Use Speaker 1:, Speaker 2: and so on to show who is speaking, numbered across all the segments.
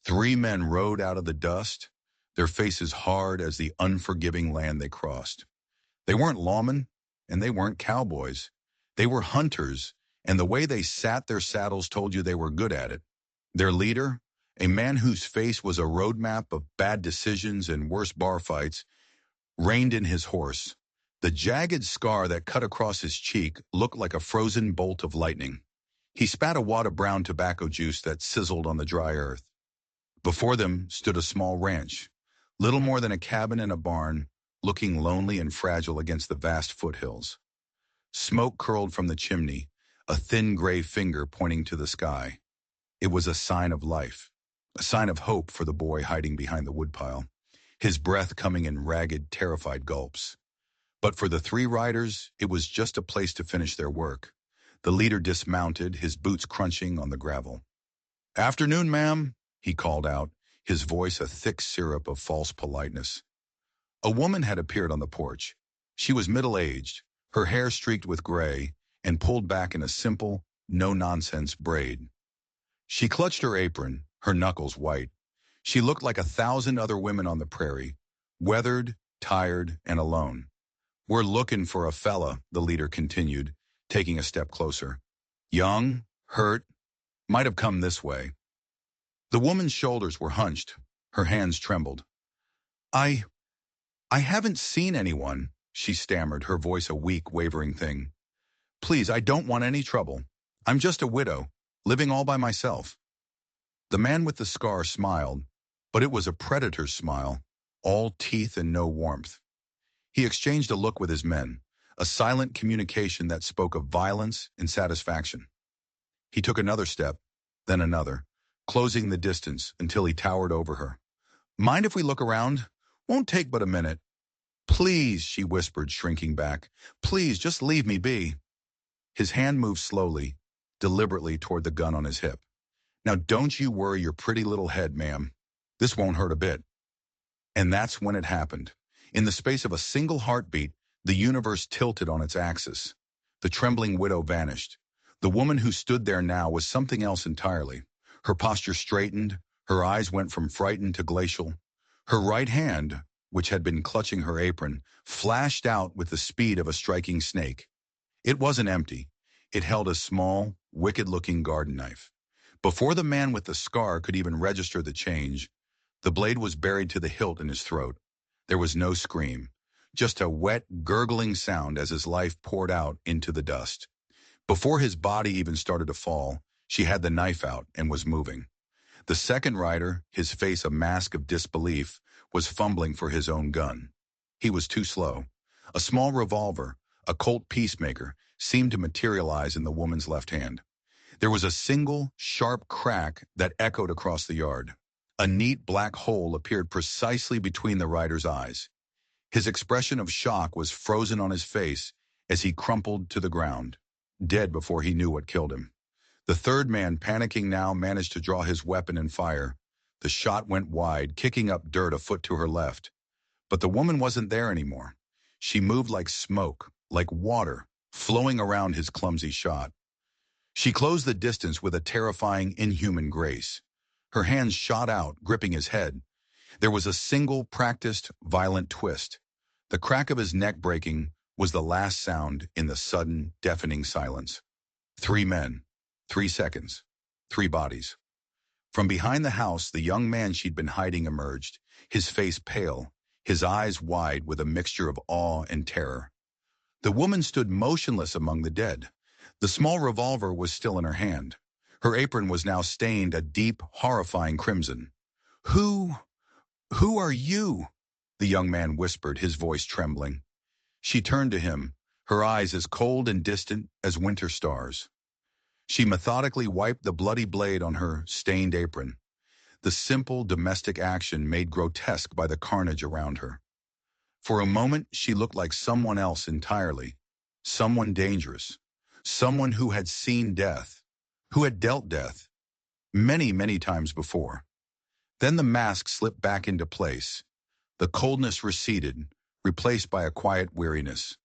Speaker 1: Three men rode out of the dust, their faces hard as the unforgiving land they crossed. They weren't lawmen, and they weren't cowboys. They were hunters, and the way they sat their saddles told you they were good at it. Their leader, a man whose face was a roadmap of bad decisions and worse bar fights, reined in his horse. The jagged scar that cut across his cheek looked like a frozen bolt of lightning. He spat a wad of brown tobacco juice that sizzled on the dry earth. Before them stood a small ranch, little more than a cabin and a barn, looking lonely and fragile against the vast foothills. Smoke curled from the chimney, a thin gray finger pointing to the sky. It was a sign of life, a sign of hope for the boy hiding behind the woodpile, his breath coming in ragged, terrified gulps. But for the three riders, it was just a place to finish their work. The leader dismounted, his boots crunching on the gravel. "Afternoon, ma'am," he called out, his voice a thick syrup of false politeness. A woman had appeared on the porch. She was middle-aged, her hair streaked with gray, and pulled back in a simple, no-nonsense braid. She clutched her apron, her knuckles white. She looked like 1,000 other women on the prairie, weathered, tired, and alone. "We're looking for a fella," the leader continued, taking a step closer. "Young, hurt, might have come this way." The woman's shoulders were hunched. Her hands trembled. I haven't seen anyone," she stammered, her voice a weak, wavering thing. "Please, I don't want any trouble. I'm just a widow, living all by myself." The man with the scar smiled, but it was a predator's smile, all teeth and no warmth. He exchanged a look with his men, a silent communication that spoke of violence and satisfaction. He took another step, then another, closing the distance until he towered over her. "Mind if we look around? Won't take but a minute." "Please," she whispered, shrinking back. "Please, just leave me be." His hand moved slowly, deliberately toward the gun on his hip. "Now don't you worry your pretty little head, ma'am. This won't hurt a bit." And that's when it happened. In the space of a single heartbeat, the universe tilted on its axis. The trembling widow vanished. The woman who stood there now was something else entirely. Her posture straightened, her eyes went from frightened to glacial. Her right hand, which had been clutching her apron, flashed out with the speed of a striking snake. It wasn't empty. It held a small, wicked-looking garden knife. Before the man with the scar could even register the change, the blade was buried to the hilt in his throat. There was no scream, just a wet, gurgling sound as his life poured out into the dust. Before his body even started to fall, she had the knife out and was moving. The second rider, his face a mask of disbelief, was fumbling for his own gun. He was too slow. A small revolver, a Colt Peacemaker, seemed to materialize in the woman's left hand. There was a single, sharp crack that echoed across the yard. A neat black hole appeared precisely between the rider's eyes. His expression of shock was frozen on his face as he crumpled to the ground, dead before he knew what killed him. The third man, panicking now, managed to draw his weapon and fire. The shot went wide, kicking up dirt a foot to her left. But the woman wasn't there anymore. She moved like smoke, like water, flowing around his clumsy shot. She closed the distance with a terrifying, inhuman grace. Her hands shot out, gripping his head. There was a single, practiced, violent twist. The crack of his neck breaking was the last sound in the sudden, deafening silence. 3 men, 3 seconds, 3 bodies. From behind the house, the young man she'd been hiding emerged, his face pale, his eyes wide with a mixture of awe and terror. The woman stood motionless among the dead. The small revolver was still in her hand. Her apron was now stained a deep, horrifying crimson. Who are you?" the young man whispered, his voice trembling. She turned to him, her eyes as cold and distant as winter stars. She methodically wiped the bloody blade on her stained apron, the simple domestic action made grotesque by the carnage around her. For a moment, she looked like someone else entirely, someone dangerous, someone who had seen death, who had dealt death, many, many times before. Then the mask slipped back into place. The coldness receded, replaced by a quiet weariness.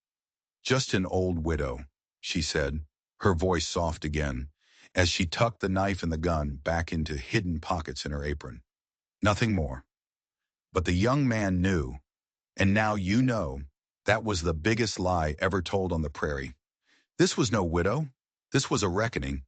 Speaker 1: "Just an old widow," she said, her voice soft again, as she tucked the knife and the gun back into hidden pockets in her apron. Nothing more. But the young man knew, and now you know, that was the biggest lie ever told on the prairie. This was no widow. This was a reckoning.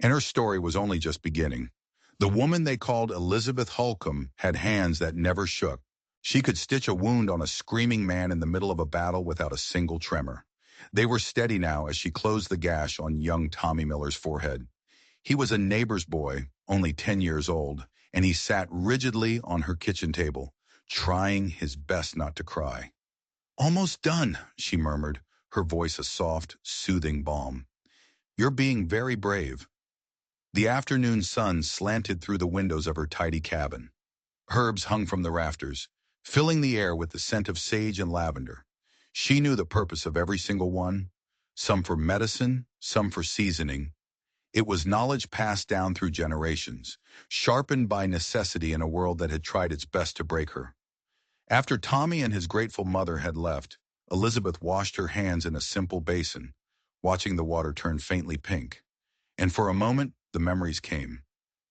Speaker 1: And her story was only just beginning. The woman they called Elizabeth Holcomb had hands that never shook. She could stitch a wound on a screaming man in the middle of a battle without a single tremor. They were steady now as she closed the gash on young Tommy Miller's forehead. He was a neighbor's boy, only 10 years old, and he sat rigidly on her kitchen table, trying his best not to cry. "Almost done," she murmured, her voice a soft, soothing balm. "You're being very brave." The afternoon sun slanted through the windows of her tidy cabin. Herbs hung from the rafters, filling the air with the scent of sage and lavender. She knew the purpose of every single one, some for medicine, some for seasoning. It was knowledge passed down through generations, sharpened by necessity in a world that had tried its best to break her. After Tommy and his grateful mother had left, Elizabeth washed her hands in a simple basin, watching the water turn faintly pink. And for a moment, the memories came.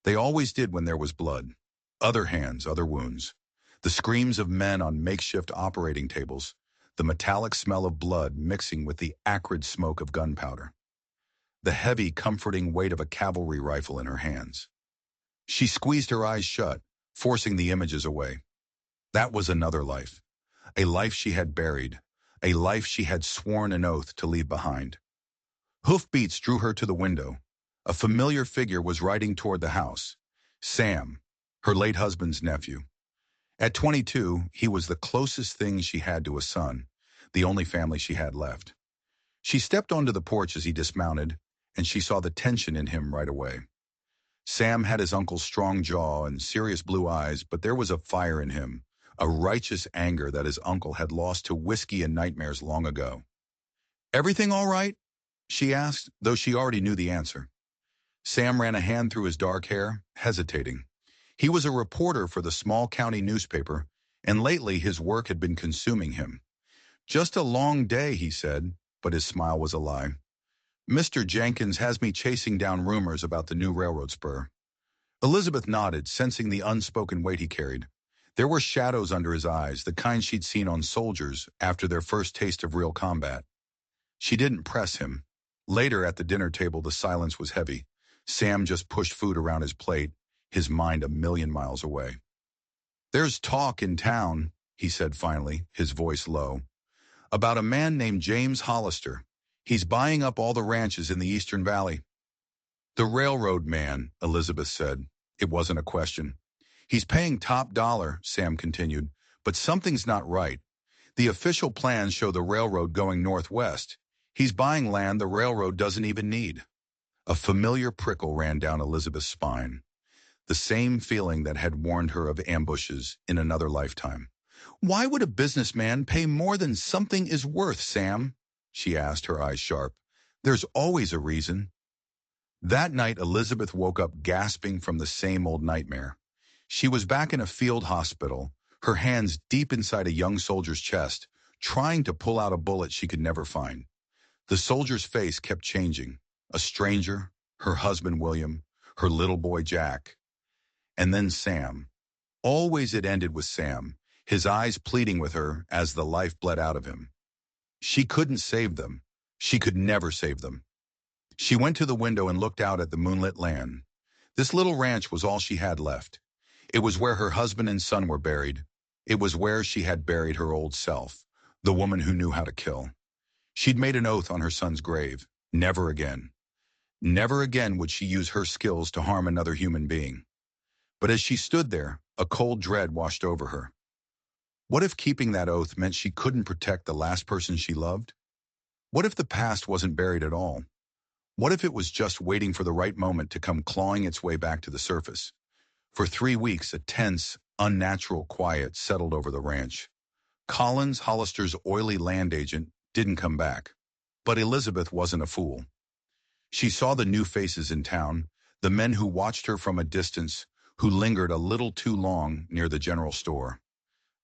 Speaker 1: They always did when there was blood. Other hands, other wounds. The screams of men on makeshift operating tables, the metallic smell of blood mixing with the acrid smoke of gunpowder. The heavy, comforting weight of a cavalry rifle in her hands. She squeezed her eyes shut, forcing the images away. That was another life. A life she had buried. A life she had sworn an oath to leave behind. Hoofbeats drew her to the window. A familiar figure was riding toward the house. Sam, her late husband's nephew. At 22, he was the closest thing she had to a son, the only family she had left. She stepped onto the porch as he dismounted, and she saw the tension in him right away. Sam had his uncle's strong jaw and serious blue eyes, but there was a fire in him, a righteous anger that his uncle had lost to whiskey and nightmares long ago. "Everything all right?" she asked, though she already knew the answer. Sam ran a hand through his dark hair, hesitating. He was a reporter for the small county newspaper, and lately his work had been consuming him. "Just a long day," he said, but his smile was a lie. "Mr. Jenkins has me chasing down rumors about the new railroad spur." Elizabeth nodded, sensing the unspoken weight he carried. There were shadows under his eyes, the kind she'd seen on soldiers after their first taste of real combat. She didn't press him. Later at the dinner table, the silence was heavy. Sam just pushed food around his plate, his mind a million miles away. "There's talk in town," he said finally, his voice low, "about a man named James Hollister. He's buying up all the ranches in the Eastern Valley." "The railroad man," Elizabeth said. It wasn't a question. "He's paying top dollar," Sam continued, "but something's not right. The official plans show the railroad going northwest. He's buying land the railroad doesn't even need." A familiar prickle ran down Elizabeth's spine. The same feeling that had warned her of ambushes in another lifetime. "Why would a businessman pay more than something is worth, Sam?" she asked, her eyes sharp. "There's always a reason." That night, Elizabeth woke up gasping from the same old nightmare. She was back in a field hospital, her hands deep inside a young soldier's chest, trying to pull out a bullet she could never find. The soldier's face kept changing. A stranger, her husband William, her little boy Jack. And then Sam. Always it ended with Sam, his eyes pleading with her as the life bled out of him. She couldn't save them. She could never save them. She went to the window and looked out at the moonlit land. This little ranch was all she had left. It was where her husband and son were buried. It was where she had buried her old self, the woman who knew how to kill. She'd made an oath on her son's grave. Never again. Never again would she use her skills to harm another human being. But as she stood there, a cold dread washed over her. What if keeping that oath meant she couldn't protect the last person she loved? What if the past wasn't buried at all? What if it was just waiting for the right moment to come clawing its way back to the surface? For 3 weeks, a tense, unnatural quiet settled over the ranch. Collins, Hollister's oily land agent, didn't come back. But Elizabeth wasn't a fool. She saw the new faces in town, the men who watched her from a distance, who lingered a little too long near the general store.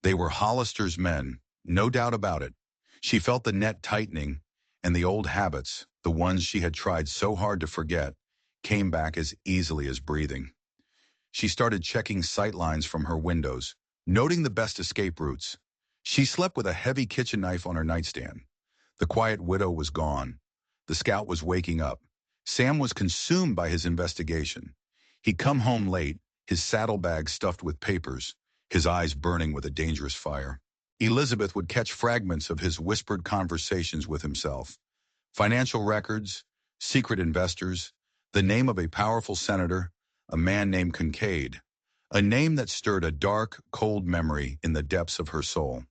Speaker 1: They were Hollister's men, no doubt about it. She felt the net tightening, and the old habits, the ones she had tried so hard to forget, came back as easily as breathing. She started checking sight lines from her windows, noting the best escape routes. She slept with a heavy kitchen knife on her nightstand. The quiet widow was gone. The scout was waking up. Sam was consumed by his investigation. He'd come home late, his saddlebag stuffed with papers, his eyes burning with a dangerous fire. Elizabeth would catch fragments of his whispered conversations with himself. Financial records, secret investors, the name of a powerful senator, a man named Kincaid, a name that stirred a dark, cold memory in the depths of her soul.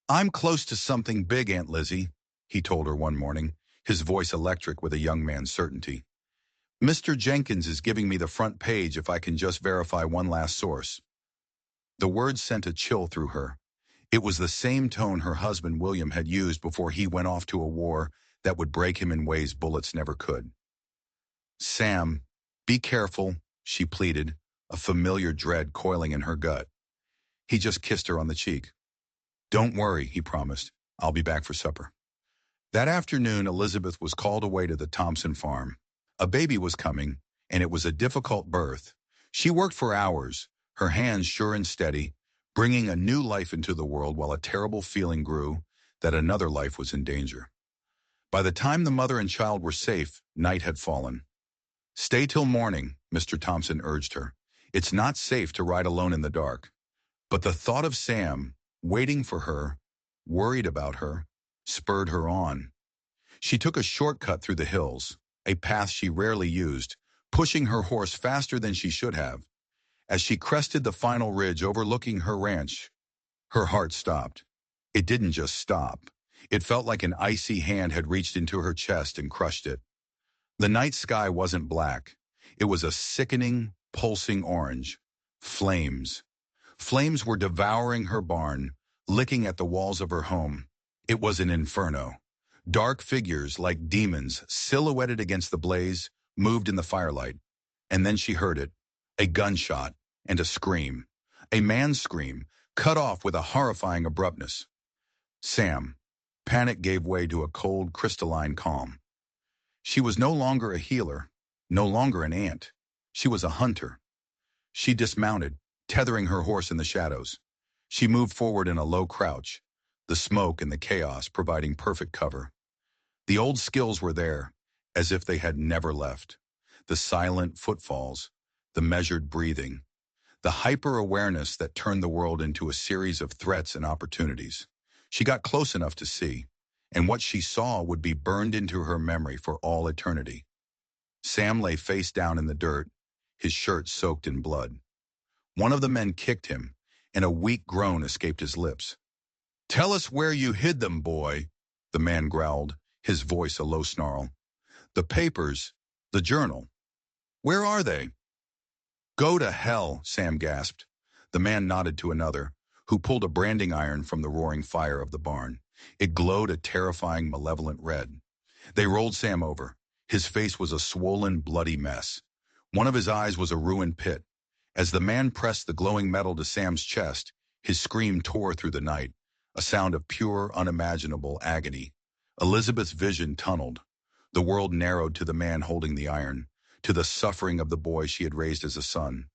Speaker 1: "I'm close to something big, Aunt Lizzie," he told her one morning, his voice electric with a young man's certainty. "Mr. Jenkins is giving me the front page if I can just verify one last source." The words sent a chill through her. It was the same tone her husband William had used before he went off to a war that would break him in ways bullets never could. "Sam, be careful," she pleaded, a familiar dread coiling in her gut. He just kissed her on the cheek. "Don't worry," he promised. "I'll be back for supper." That afternoon, Elizabeth was called away to the Thompson farm. A baby was coming, and it was a difficult birth. She worked for hours, her hands sure and steady, bringing a new life into the world while a terrible feeling grew that another life was in danger. By the time the mother and child were safe, night had fallen. "Stay till morning," Mr. Thompson urged her. "It's not safe to ride alone in the dark." But the thought of Sam, waiting for her, worried about her, spurred her on. She took a shortcut through the hills, a path she rarely used, pushing her horse faster than she should have. As she crested the final ridge overlooking her ranch, her heart stopped. It didn't just stop. It felt like an icy hand had reached into her chest and crushed it. The night sky wasn't black. It was a sickening, pulsing orange. Flames. Flames were devouring her barn, licking at the walls of her home. It was an inferno. Dark figures, like demons, silhouetted against the blaze, moved in the firelight. And then she heard it. A gunshot and a scream. A man's scream, cut off with a horrifying abruptness. Sam. Panic gave way to a cold, crystalline calm. She was no longer a healer, no longer an ant. She was a hunter. She dismounted, tethering her horse in the shadows. She moved forward in a low crouch, the smoke and the chaos providing perfect cover. The old skills were there, as if they had never left. The silent footfalls, the measured breathing, the hyper-awareness that turned the world into a series of threats and opportunities. She got close enough to see, and what she saw would be burned into her memory for all eternity. Sam lay face down in the dirt, his shirt soaked in blood. One of the men kicked him, and a weak groan escaped his lips. "Tell us where you hid them, boy," the man growled, his voice a low snarl. "The papers, the journal. Where are they?" "Go to hell," Sam gasped. The man nodded to another, who pulled a branding iron from the roaring fire of the barn. It glowed a terrifying, malevolent red. They rolled Sam over. His face was a swollen, bloody mess. One of his eyes was a ruined pit. As the man pressed the glowing metal to Sam's chest, his scream tore through the night, a sound of pure, unimaginable agony. Elizabeth's vision tunneled. The world narrowed to the man holding the iron, to the suffering of the boy she had raised as a son.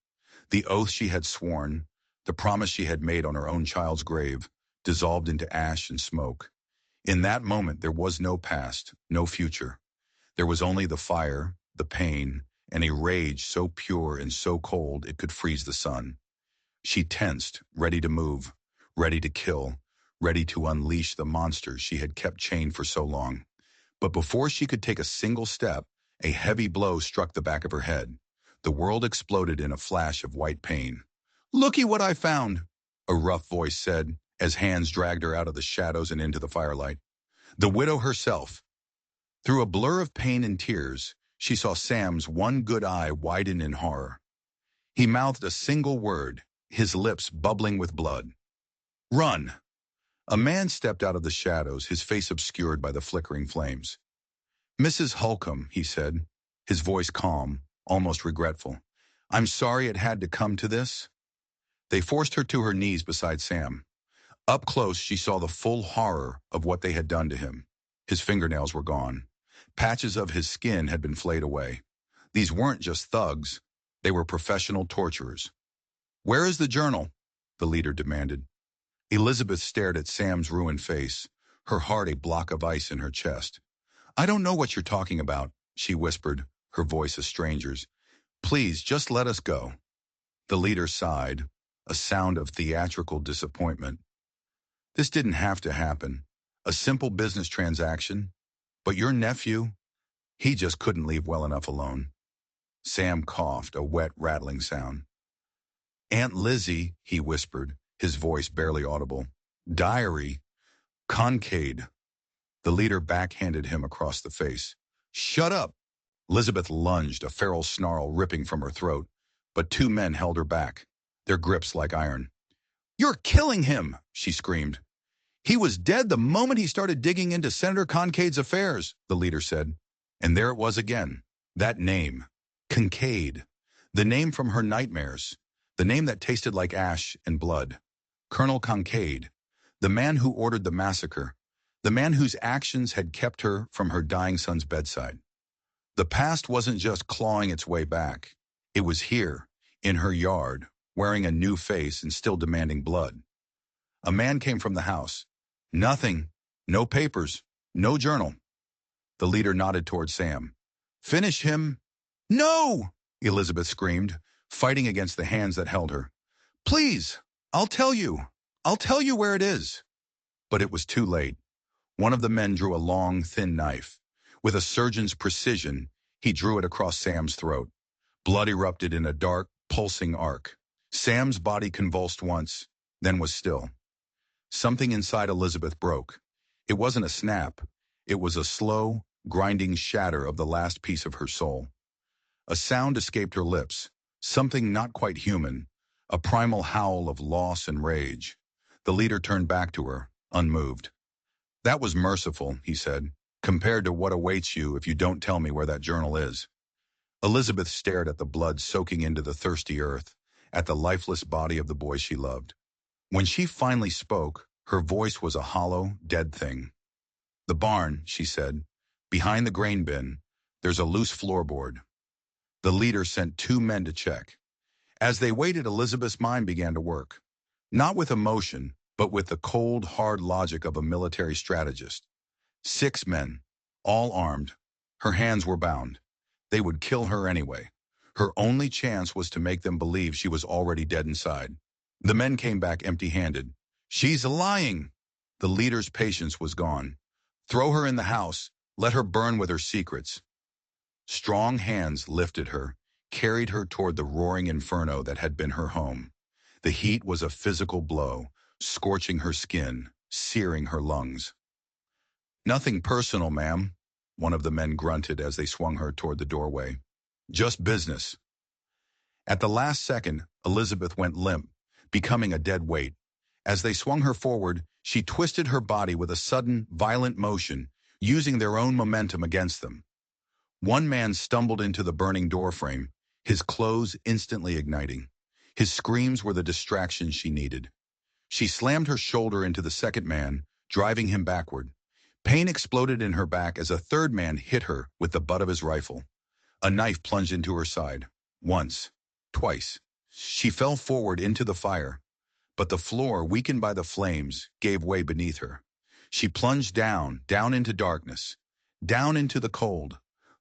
Speaker 1: The oath she had sworn, the promise she had made on her own child's grave, dissolved into ash and smoke. In that moment there was no past, no future. There was only the fire, the pain, and a rage so pure and so cold it could freeze the sun. She tensed, ready to move, ready to kill, ready to unleash the monster she had kept chained for so long. But before she could take a single step, a heavy blow struck the back of her head. The world exploded in a flash of white pain. "Looky what I found," a rough voice said, as hands dragged her out of the shadows and into the firelight. The widow herself. Through a blur of pain and tears, she saw Sam's one good eye widen in horror. He mouthed a single word, his lips bubbling with blood. "Run!" A man stepped out of the shadows, his face obscured by the flickering flames. "Mrs. Holcomb," he said, his voice calm, almost regretful. "I'm sorry it had to come to this." They forced her to her knees beside Sam. Up close, she saw the full horror of what they had done to him. His fingernails were gone. Patches of his skin had been flayed away. These weren't just thugs. They were professional torturers. "Where is the journal?" the leader demanded. Elizabeth stared at Sam's ruined face, her heart a block of ice in her chest. "I don't know what you're talking about," she whispered, her voice a stranger's. "Please, just let us go." The leader sighed, a sound of theatrical disappointment. This didn't have to happen. A simple business transaction. But your nephew, he just couldn't leave well enough alone. Sam coughed, a wet, rattling sound. "Aunt Lizzie," he whispered, his voice barely audible. "Diary. Concade." The leader backhanded him across the face. "Shut up!" Elizabeth lunged, a feral snarl ripping from her throat, but two men held her back, their grips like iron. "You're killing him!" she screamed. "He was dead the moment he started digging into Senator Concade's affairs," the leader said. And there it was again, that name, Kincaid, the name from her nightmares, the name that tasted like ash and blood. Colonel Kincaid, the man who ordered the massacre, the man whose actions had kept her from her dying son's bedside. The past wasn't just clawing its way back. It was here, in her yard, wearing a new face and still demanding blood. A man came from the house. Nothing. No papers. No journal. The leader nodded toward Sam. "Finish him." "No!" Elizabeth screamed, fighting against the hands that held her. "Please, I'll tell you. I'll tell you where it is." But it was too late. One of the men drew a long, thin knife. With a surgeon's precision, he drew it across Sam's throat. Blood erupted in a dark, pulsing arc. Sam's body convulsed once, then was still. Something inside Elizabeth broke. It wasn't a snap. It was a slow, grinding shatter of the last piece of her soul. A sound escaped her lips, something not quite human, a primal howl of loss and rage. The leader turned back to her, unmoved. "That was merciful," he said, "compared to what awaits you if you don't tell me where that journal is." Elizabeth stared at the blood soaking into the thirsty earth, at the lifeless body of the boy she loved. When she finally spoke, her voice was a hollow, dead thing. "The barn," she said. "Behind the grain bin, there's a loose floorboard." The leader sent two men to check. As they waited, Elizabeth's mind began to work. Not with emotion, but with the cold, hard logic of a military strategist. 6 men, all armed. Her hands were bound. They would kill her anyway. Her only chance was to make them believe she was already dead inside. The men came back empty-handed. "She's lying!" The leader's patience was gone. "Throw her in the house. Let her burn with her secrets." Strong hands lifted her, carried her toward the roaring inferno that had been her home. The heat was a physical blow, scorching her skin, searing her lungs. "Nothing personal, ma'am," one of the men grunted as they swung her toward the doorway. "Just business." At the last second, Elizabeth went limp, becoming a dead weight. As they swung her forward, she twisted her body with a sudden, violent motion, using their own momentum against them. One man stumbled into the burning doorframe, his clothes instantly igniting. His screams were the distraction she needed. She slammed her shoulder into the second man, driving him backward. Pain exploded in her back as a third man hit her with the butt of his rifle. A knife plunged into her side. Once. Twice. She fell forward into the fire, but the floor, weakened by the flames, gave way beneath her. She plunged down, down into darkness, down into the cold.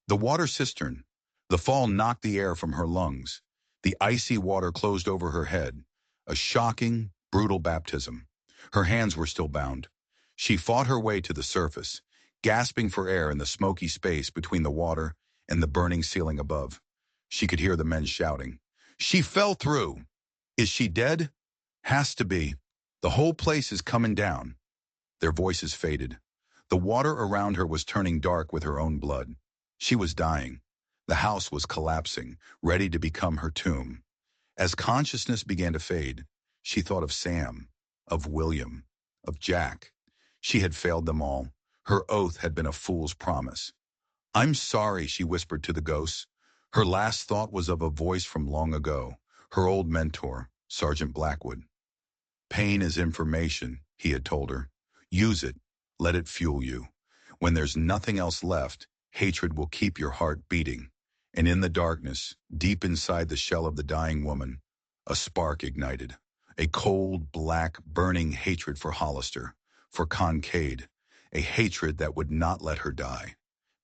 Speaker 1: The water cistern. The fall knocked the air from her lungs. The icy water closed over her head. A shocking, brutal baptism. Her hands were still bound. She fought her way to the surface, gasping for air in the smoky space between the water and the burning ceiling above. She could hear the men shouting. "She fell through." "Is she dead?" "Has to be. The whole place is coming down." Their voices faded. The water around her was turning dark with her own blood. She was dying. The house was collapsing, ready to become her tomb. As consciousness began to fade, she thought of Sam, of William, of Jack. She had failed them all. Her oath had been a fool's promise. "I'm sorry," she whispered to the ghosts. Her last thought was of a voice from long ago, her old mentor, Sergeant Blackwood. "Pain is information," he had told her. "Use it. Let it fuel you. When there's nothing else left, hatred will keep your heart beating. And in the darkness, deep inside the shell of the dying woman, a spark ignited. A cold, black, burning hatred for Hollister, for Kincaid, a hatred that would not let her die.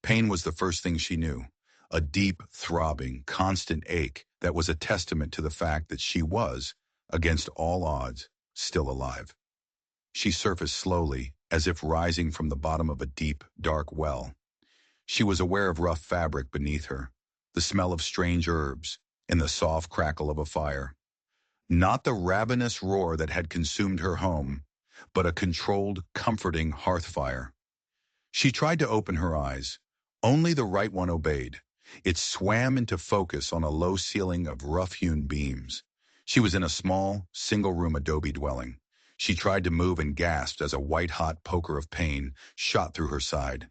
Speaker 1: Pain was the first thing she knew, a deep, throbbing, constant ache that was a testament to the fact that she was, against all odds, still alive. She surfaced slowly, as if rising from the bottom of a deep, dark well. She was aware of rough fabric beneath her, the smell of strange herbs, and the soft crackle of a fire. Not the ravenous roar that had consumed her home, but a controlled, comforting hearth fire. She tried to open her eyes. Only the right one obeyed. It swam into focus on a low ceiling of rough-hewn beams. She was in a small, single-room adobe dwelling. She tried to move and gasped as a white-hot poker of pain shot through her side.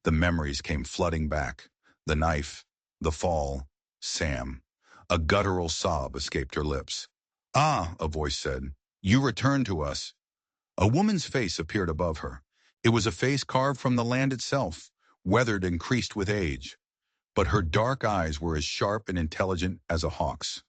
Speaker 1: The memories came flooding back. The knife, the fall, Sam. A guttural sob escaped her lips. "Ah," a voice said, "you returned to us." A woman's face appeared above her. It was a face carved from the land itself, weathered and creased with age. But her dark eyes were as sharp and intelligent as a hawk's.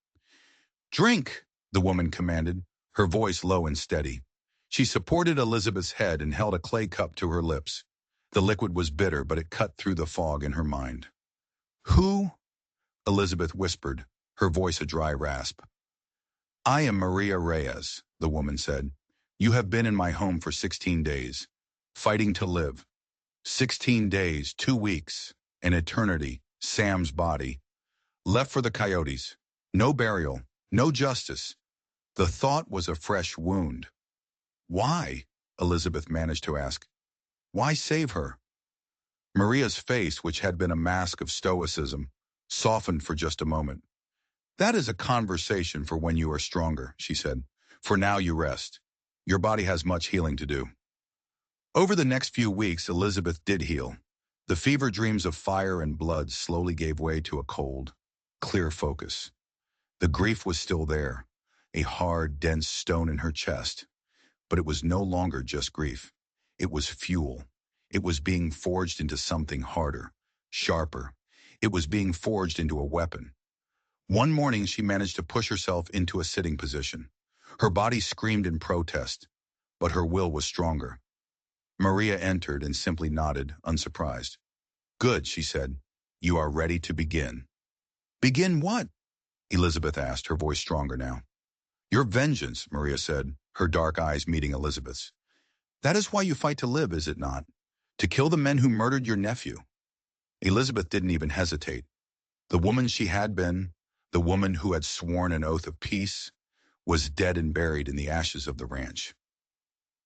Speaker 1: "Drink," the woman commanded, her voice low and steady. She supported Elizabeth's head and held a clay cup to her lips. The liquid was bitter, but it cut through the fog in her mind. "Who?" Elizabeth whispered, her voice a dry rasp. "I am Maria Reyes," the woman said. "You have been in my home for 16 days, fighting to live. 16 days, 2 weeks, an eternity, Sam's body. Left for the coyotes. No burial, no justice." The thought was a fresh wound. "Why?" Elizabeth managed to ask. "Why save her?" Maria's face, which had been a mask of stoicism, softened for just a moment. "That is a conversation for when you are stronger," she said. "For now you rest. Your body has much healing to do." Over the next few weeks, Elizabeth did heal. The fever dreams of fire and blood slowly gave way to a cold, clear focus. The grief was still there, a hard, dense stone in her chest. But it was no longer just grief. It was fuel. It was being forged into something harder, sharper. It was being forged into a weapon. One morning, she managed to push herself into a sitting position. Her body screamed in protest, but her will was stronger. Maria entered and simply nodded, unsurprised. "Good," she said. "You are ready to begin." "Begin what?" Elizabeth asked, her voice stronger now. "Your vengeance," Maria said, her dark eyes meeting Elizabeth's. "That is why you fight to live, is it not? To kill the men who murdered your nephew." Elizabeth didn't even hesitate. The woman she had been, the woman who had sworn an oath of peace, was dead and buried in the ashes of the ranch.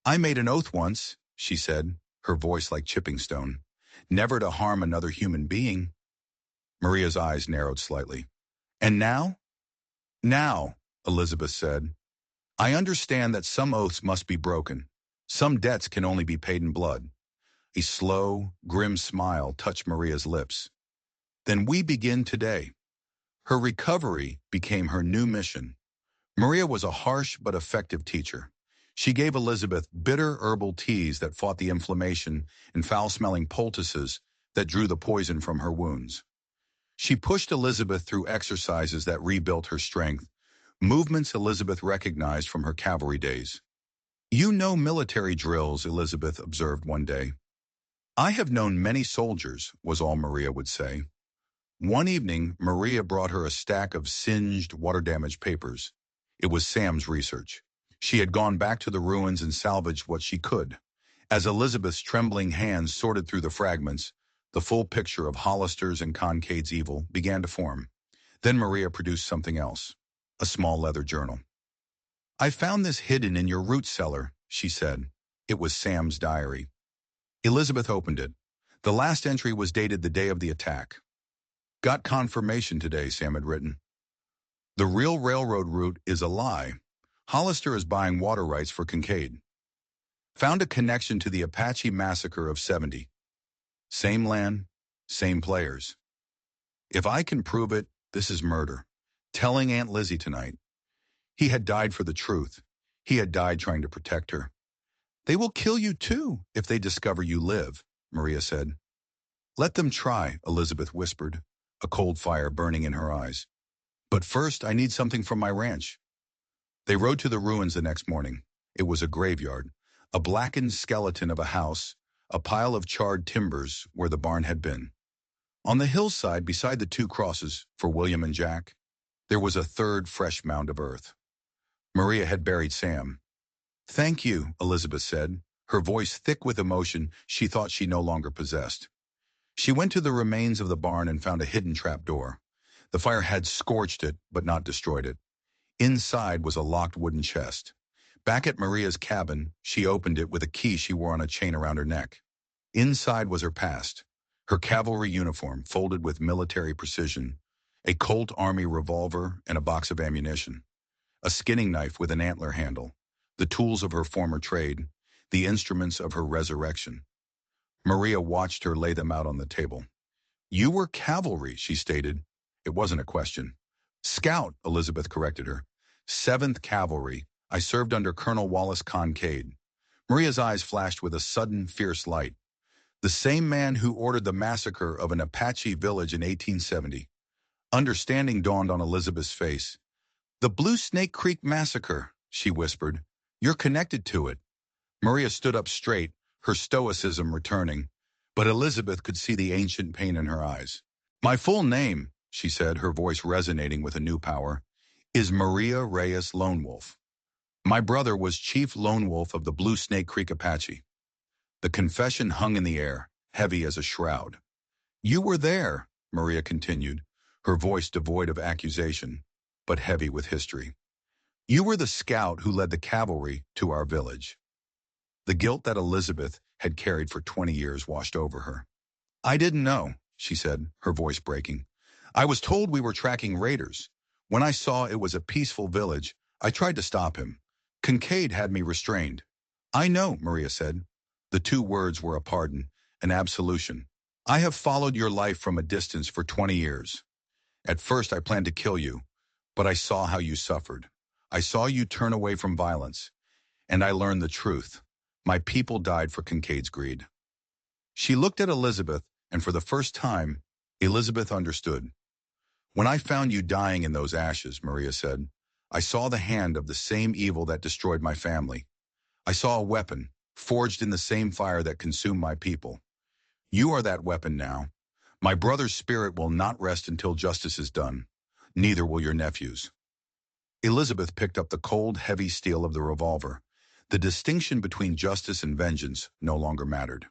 Speaker 1: "I made an oath once," she said, her voice like chipping stone, "never to harm another human being." Maria's eyes narrowed slightly. "And now?" "Now," Elizabeth said, "I understand that some oaths must be broken. Some debts can only be paid in blood." A slow, grim smile touched Maria's lips. "Then we begin today." Her recovery became her new mission. Maria was a harsh but effective teacher. She gave Elizabeth bitter herbal teas that fought the inflammation and foul-smelling poultices that drew the poison from her wounds. She pushed Elizabeth through exercises that rebuilt her strength, movements Elizabeth recognized from her cavalry days. "You know military drills," Elizabeth observed one day. "I have known many soldiers," was all Maria would say. One evening, Maria brought her a stack of singed, water-damaged papers. It was Sam's research. She had gone back to the ruins and salvaged what she could. As Elizabeth's trembling hands sorted through the fragments, the full picture of Hollister's and Kincaid's evil began to form. Then Maria produced something else, a small leather journal. "I found this hidden in your root cellar," she said. It was Sam's diary. Elizabeth opened it. The last entry was dated the day of the attack. "Got confirmation today," Sam had written. "The real railroad route is a lie. Hollister is buying water rights for Kincaid. Found a connection to the Apache massacre of '70. Same land, same players. If I can prove it, this is murder. Telling Aunt Lizzie tonight. He had died for the truth. He had died trying to protect her." "They will kill you too if they discover you live," Maria said. "Let them try," Elizabeth whispered, a cold fire burning in her eyes. But first, I need something from my ranch. They rode to the ruins the next morning. It was a graveyard, a blackened skeleton of a house, a pile of charred timbers where the barn had been. On the hillside beside the two crosses for William and Jack, there was a third fresh mound of earth. Maria had buried Sam. Thank you, Elizabeth said, her voice thick with emotion she thought she no longer possessed. She went to the remains of the barn and found a hidden trapdoor. The fire had scorched it, but not destroyed it. Inside was a locked wooden chest. Back at Maria's cabin, she opened it with a key she wore on a chain around her neck. Inside was her past, her cavalry uniform folded with military precision, a Colt Army revolver and a box of ammunition, a skinning knife with an antler handle, the tools of her former trade, the instruments of her resurrection. Maria watched her lay them out on the table. You were cavalry, she stated. It wasn't a question. Scout, Elizabeth corrected her. 7th Cavalry. I served under Colonel Wallace Kincaid. Maria's eyes flashed with a sudden, fierce light. The same man who ordered the massacre of an Apache village in 1870. Understanding dawned on Elizabeth's face. The Blue Snake Creek Massacre, she whispered. You're connected to it. Maria stood up straight, her stoicism returning, but Elizabeth could see the ancient pain in her eyes. My full name, she said, her voice resonating with a new power, is Maria Reyes Lone Wolf. My brother was Chief Lone Wolf of the Blue Snake Creek Apache. The confession hung in the air, heavy as a shroud. You were there, Maria continued, her voice devoid of accusation, but heavy with history. You were the scout who led the cavalry to our village. The guilt that Elizabeth had carried for 20 years washed over her. I didn't know, she said, her voice breaking. I was told we were tracking raiders. When I saw it was a peaceful village, I tried to stop him. Kincaid had me restrained. I know, Maria said. The two words were a pardon, an absolution. I have followed your life from a distance for 20 years. At first I planned to kill you, but I saw how you suffered. I saw you turn away from violence, and I learned the truth. My people died for Kincaid's greed. She looked at Elizabeth, and for the first time, Elizabeth understood. When I found you dying in those ashes, Maria said, I saw the hand of the same evil that destroyed my family. I saw a weapon, forged in the same fire that consumed my people. You are that weapon now. My brother's spirit will not rest until justice is done. Neither will your nephew's. Elizabeth picked up the cold, heavy steel of the revolver. The distinction between justice and vengeance no longer mattered.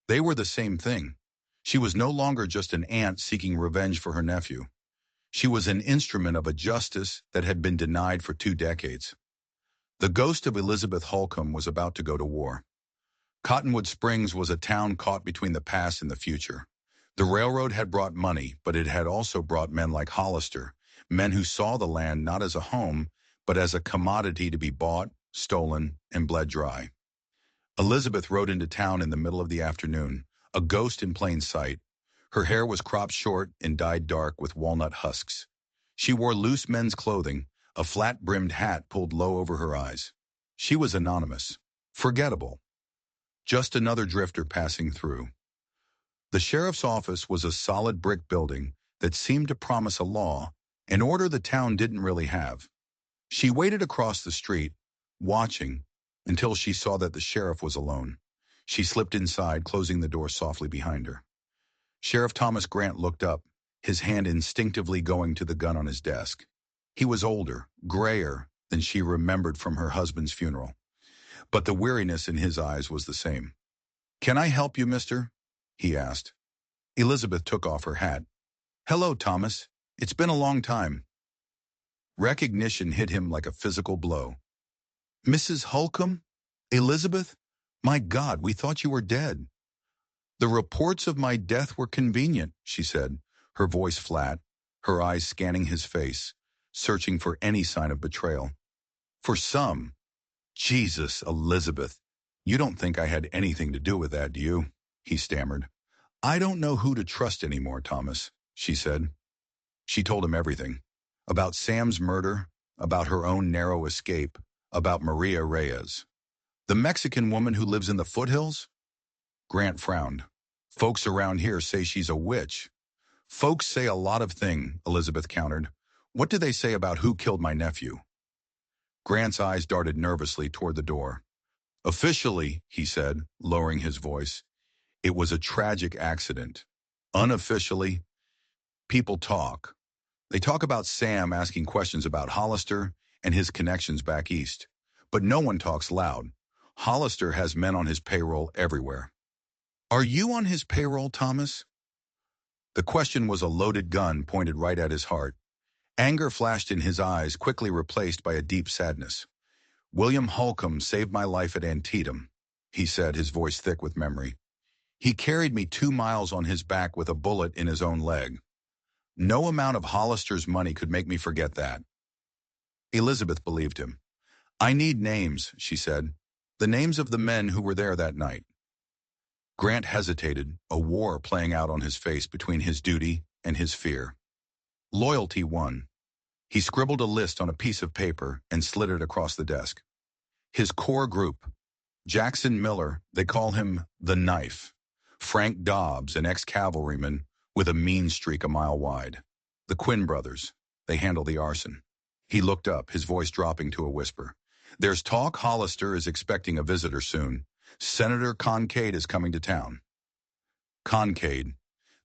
Speaker 1: They were the same thing. She was no longer just an aunt seeking revenge for her nephew. She was an instrument of a justice that had been denied for 2 decades. The ghost of Elizabeth Holcomb was about to go to war. Cottonwood Springs was a town caught between the past and the future. The railroad had brought money, but it had also brought men like Hollister, men who saw the land not as a home, but as a commodity to be bought, stolen, and bled dry. Elizabeth rode into town in the middle of the afternoon, a ghost in plain sight. Her hair was cropped short and dyed dark with walnut husks. She wore loose men's clothing, a flat-brimmed hat pulled low over her eyes. She was anonymous, forgettable, just another drifter passing through. The sheriff's office was a solid brick building that seemed to promise a law, an order the town didn't really have. She waited across the street, watching, until she saw that the sheriff was alone. She slipped inside, closing the door softly behind her. Sheriff Thomas Grant looked up, his hand instinctively going to the gun on his desk. He was older, grayer than she remembered from her husband's funeral, but the weariness in his eyes was the same. "Can I help you, mister?" he asked. Elizabeth took off her hat. "Hello, Thomas. It's been a long time." Recognition hit him like a physical blow. "Mrs. Holcomb? Elizabeth? My God, we thought you were dead." "The reports of my death were convenient," she said, her voice flat, her eyes scanning his face, searching for any sign of betrayal. "For some. Jesus, Elizabeth, you don't think I had anything to do with that, do you?" he stammered. "I don't know who to trust anymore, Thomas," she said. She told him everything. About Sam's murder, about her own narrow escape, about Maria Reyes. "The Mexican woman who lives in the foothills?" Grant frowned. "Folks around here say she's a witch." Folks say a lot of things, Elizabeth countered. What do they say about who killed my nephew? Grant's eyes darted nervously toward the door. Officially, he said, lowering his voice, it was a tragic accident. Unofficially, people talk. They talk about Sam asking questions about Hollister and his connections back east. But no one talks loud. Hollister has men on his payroll everywhere. Are you on his payroll, Thomas? The question was a loaded gun pointed right at his heart. Anger flashed in his eyes, quickly replaced by a deep sadness. William Holcomb saved my life at Antietam, he said, his voice thick with memory. He carried me 2 miles on his back with a bullet in his own leg. No amount of Hollister's money could make me forget that. Elizabeth believed him. I need names, she said. The names of the men who were there that night. Grant hesitated, a war playing out on his face between his duty and his fear. Loyalty won. He scribbled a list on a piece of paper and slid it across the desk. His core group. Jackson Miller, they call him the Knife. Frank Dobbs, an ex-cavalryman with a mean streak a mile wide. The Quinn brothers, they handle the arson. He looked up, his voice dropping to a whisper. There's talk Hollister is expecting a visitor soon. Senator Kincaid is coming to town. Kincaid.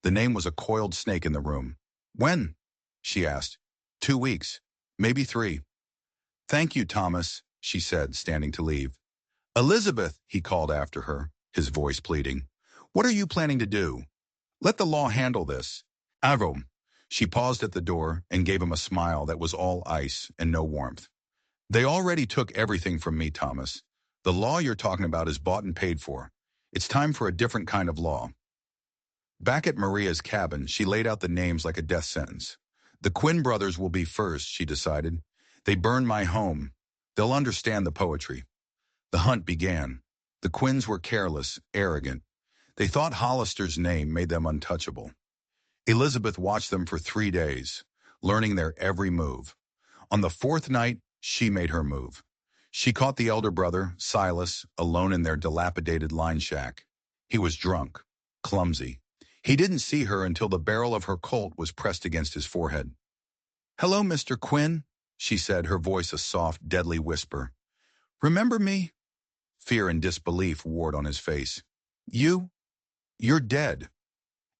Speaker 1: The name was a coiled snake in the room. When? She asked. 2 weeks. Maybe 3. Thank you, Thomas, she said, standing to leave. Elizabeth, he called after her, his voice pleading. What are you planning to do? Let the law handle this. Avrom. She paused at the door and gave him a smile that was all ice and no warmth. They already took everything from me, Thomas. The law you're talking about is bought and paid for. It's time for a different kind of law. Back at Maria's cabin, she laid out the names like a death sentence. The Quinn brothers will be first, she decided. They burned my home. They'll understand the poetry. The hunt began. The Quinns were careless, arrogant. They thought Hollister's name made them untouchable. Elizabeth watched them for 3 days, learning their every move. On the 4th night, she made her move. She caught the elder brother, Silas, alone in their dilapidated line shack. He was drunk, clumsy. He didn't see her until the barrel of her Colt was pressed against his forehead. Hello, Mr. Quinn, she said, her voice a soft, deadly whisper. Remember me? Fear and disbelief warred on his face. You're dead.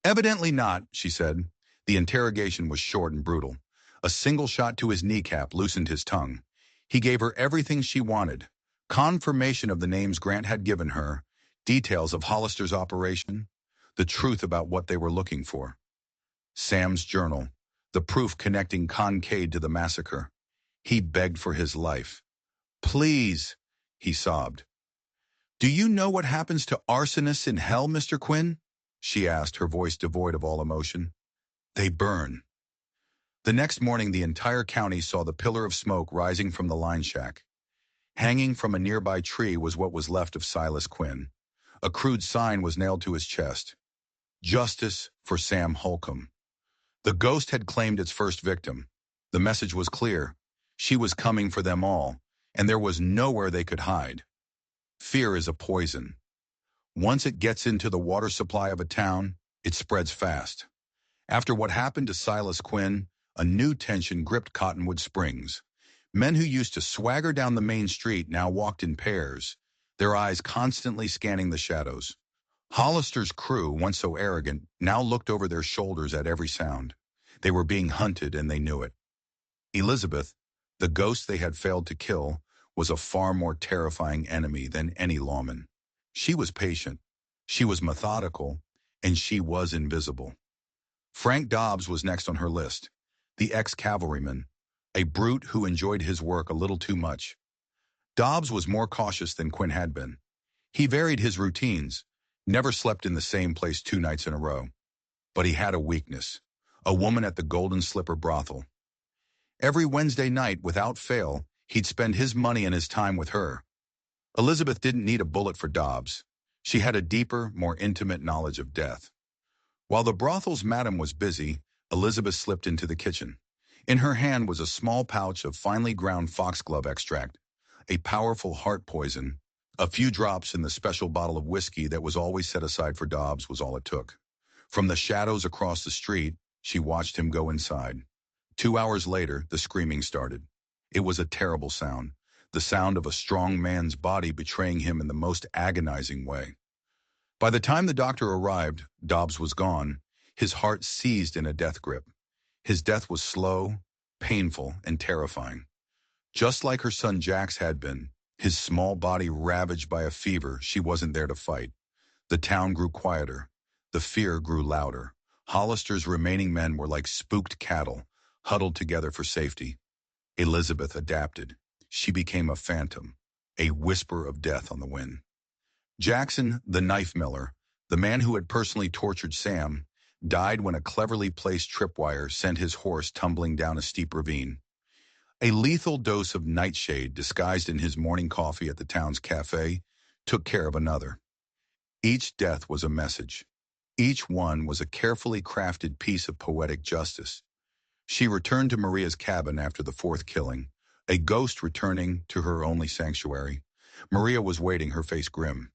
Speaker 1: Evidently not, she said. The interrogation was short and brutal. A single shot to his kneecap loosened his tongue. He gave her everything she wanted. Confirmation of the names Grant had given her, details of Hollister's operation, the truth about what they were looking for. Sam's journal, the proof connecting Kincaid to the massacre. He begged for his life. Please, he sobbed. Do you know what happens to arsonists in hell, Mr. Quinn? She asked, her voice devoid of all emotion. They burn. The next morning, the entire county saw the pillar of smoke rising from the line shack. Hanging from a nearby tree was what was left of Silas Quinn. A crude sign was nailed to his chest. Justice for Sam Holcomb. The ghost had claimed its first victim. The message was clear. She was coming for them all, and there was nowhere they could hide. Fear is a poison. Once it gets into the water supply of a town, it spreads fast. After what happened to Silas Quinn, a new tension gripped Cottonwood Springs. Men who used to swagger down the main street now walked in pairs, their eyes constantly scanning the shadows. Hollister's crew, once so arrogant, now looked over their shoulders at every sound. They were being hunted, and they knew it. Elizabeth, the ghost they had failed to kill, was a far more terrifying enemy than any lawman. She was patient, she was methodical, and she was invisible. Frank Dobbs was next on her list, the ex-cavalryman, a brute who enjoyed his work a little too much. Dobbs was more cautious than Quinn had been. He varied his routines, never slept in the same place 2 nights in a row. But he had a weakness, a woman at the Golden Slipper brothel. Every Wednesday night, without fail, he'd spend his money and his time with her. Elizabeth didn't need a bullet for Dobbs. She had a deeper, more intimate knowledge of death. While the brothel's madam was busy, Elizabeth slipped into the kitchen. In her hand was a small pouch of finely ground foxglove extract, a powerful heart poison. A few drops in the special bottle of whiskey that was always set aside for Dobbs was all it took. From the shadows across the street, She watched him go inside. 2 hours later, the screaming started. It was a terrible sound, the sound of a strong man's body betraying him in the most agonizing way. By the time the doctor arrived, Dobbs was gone, his heart seized in a death grip. His death was slow, painful, and terrifying. Just like her son Jax had been, his small body ravaged by a fever she wasn't there to fight. The town grew quieter. The fear grew louder. Hollister's remaining men were like spooked cattle, huddled together for safety. Elizabeth adapted. She became a phantom, a whisper of death on the wind. Jackson, the knife miller, the man who had personally tortured Sam, died when a cleverly placed tripwire sent his horse tumbling down a steep ravine. A lethal dose of nightshade disguised in his morning coffee at the town's cafe took care of another. Each death was a message. Each one was a carefully crafted piece of poetic justice. She returned to Maria's cabin after the fourth killing, a ghost returning to her only sanctuary. Maria was waiting, her face grim.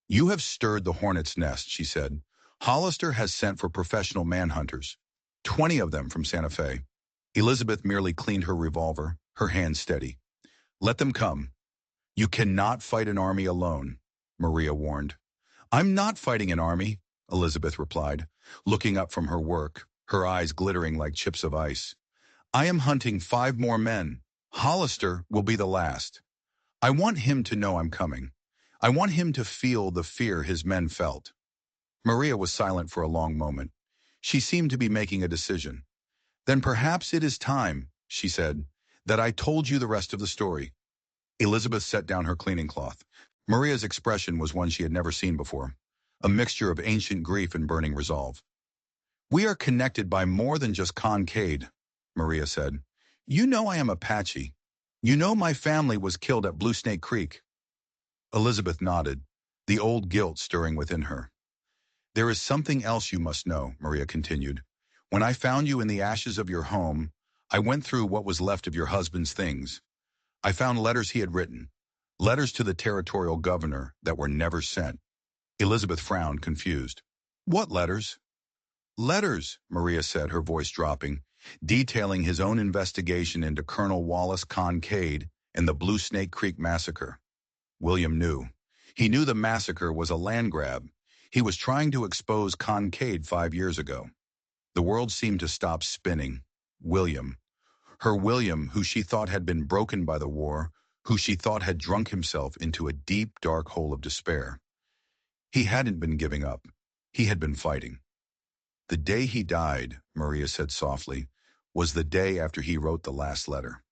Speaker 1: "You have stirred the hornet's nest," she said. "Hollister has sent for professional manhunters, 20 of them from Santa Fe." Elizabeth merely cleaned her revolver, her hand steady. "Let them come. You cannot fight an army alone," Maria warned. "I'm not fighting an army," Elizabeth replied, looking up from her work, her eyes glittering like chips of ice. "I am hunting 5 more men. Hollister will be the last. I want him to know I'm coming. I want him to feel the fear his men felt." Maria was silent for a long moment. She seemed to be making a decision. "Then perhaps it is time," she said, "that I told you the rest of the story." Elizabeth set down her cleaning cloth. Maria's expression was one she had never seen before, a mixture of ancient grief and burning resolve. "We are connected by more than just Concade," Maria said. "You know I am Apache. You know my family was killed at Blue Snake Creek." Elizabeth nodded, the old guilt stirring within her. "There is something else you must know," Maria continued. "When I found you in the ashes of your home, I went through what was left of your husband's things. I found letters he had written, letters to the territorial governor that were never sent." Elizabeth frowned, confused. "What letters?" "Letters," Maria said, her voice dropping, detailing his own investigation into Colonel Wallace Concade and the Blue Snake Creek massacre. William knew. He knew the massacre was a land grab. He was trying to expose Concade 5 years ago. The world seemed to stop spinning. William. Her William, who she thought had been broken by the war, who she thought had drunk himself into a deep, dark hole of despair. He hadn't been giving up. He had been fighting. "The day he died," Maria said softly, "was the day after he wrote the last letter.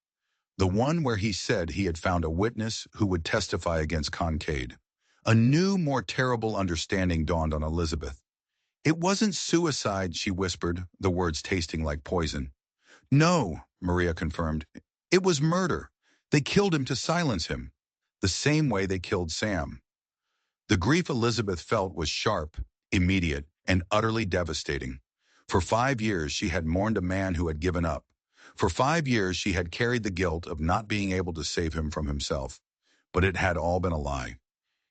Speaker 1: The one where he said he had found a witness who would testify against Concade." A new, more terrible understanding dawned on Elizabeth. "It wasn't suicide," she whispered, the words tasting like poison. "No," Maria confirmed. "It was murder. They killed him to silence him, the same way they killed Sam." The grief Elizabeth felt was sharp, immediate, and utterly devastating. For 5 years she had mourned a man who had given up. For 5 years she had carried the guilt of not being able to save him from himself. But it had all been a lie.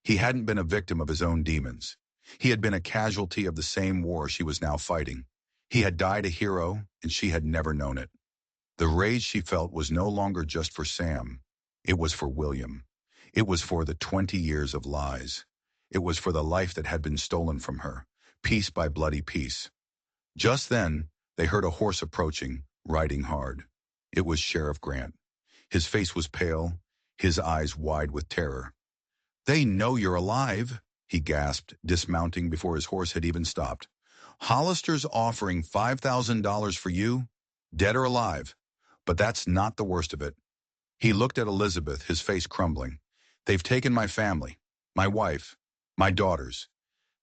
Speaker 1: He hadn't been a victim of his own demons. He had been a casualty of the same war she was now fighting. He had died a hero, and she had never known it. The rage she felt was no longer just for Sam. It was for William. It was for the 20 years of lies. It was for the life that had been stolen from her, piece by bloody piece. Just then, they heard a horse approaching, riding hard. It was Sheriff Grant. His face was pale, his eyes wide with terror. "They know you're alive," he gasped, dismounting before his horse had even stopped. "Hollister's offering $5,000 for you, dead or alive. But that's not the worst of it." He looked at Elizabeth, his face crumbling. "They've taken my family, my wife, my daughters.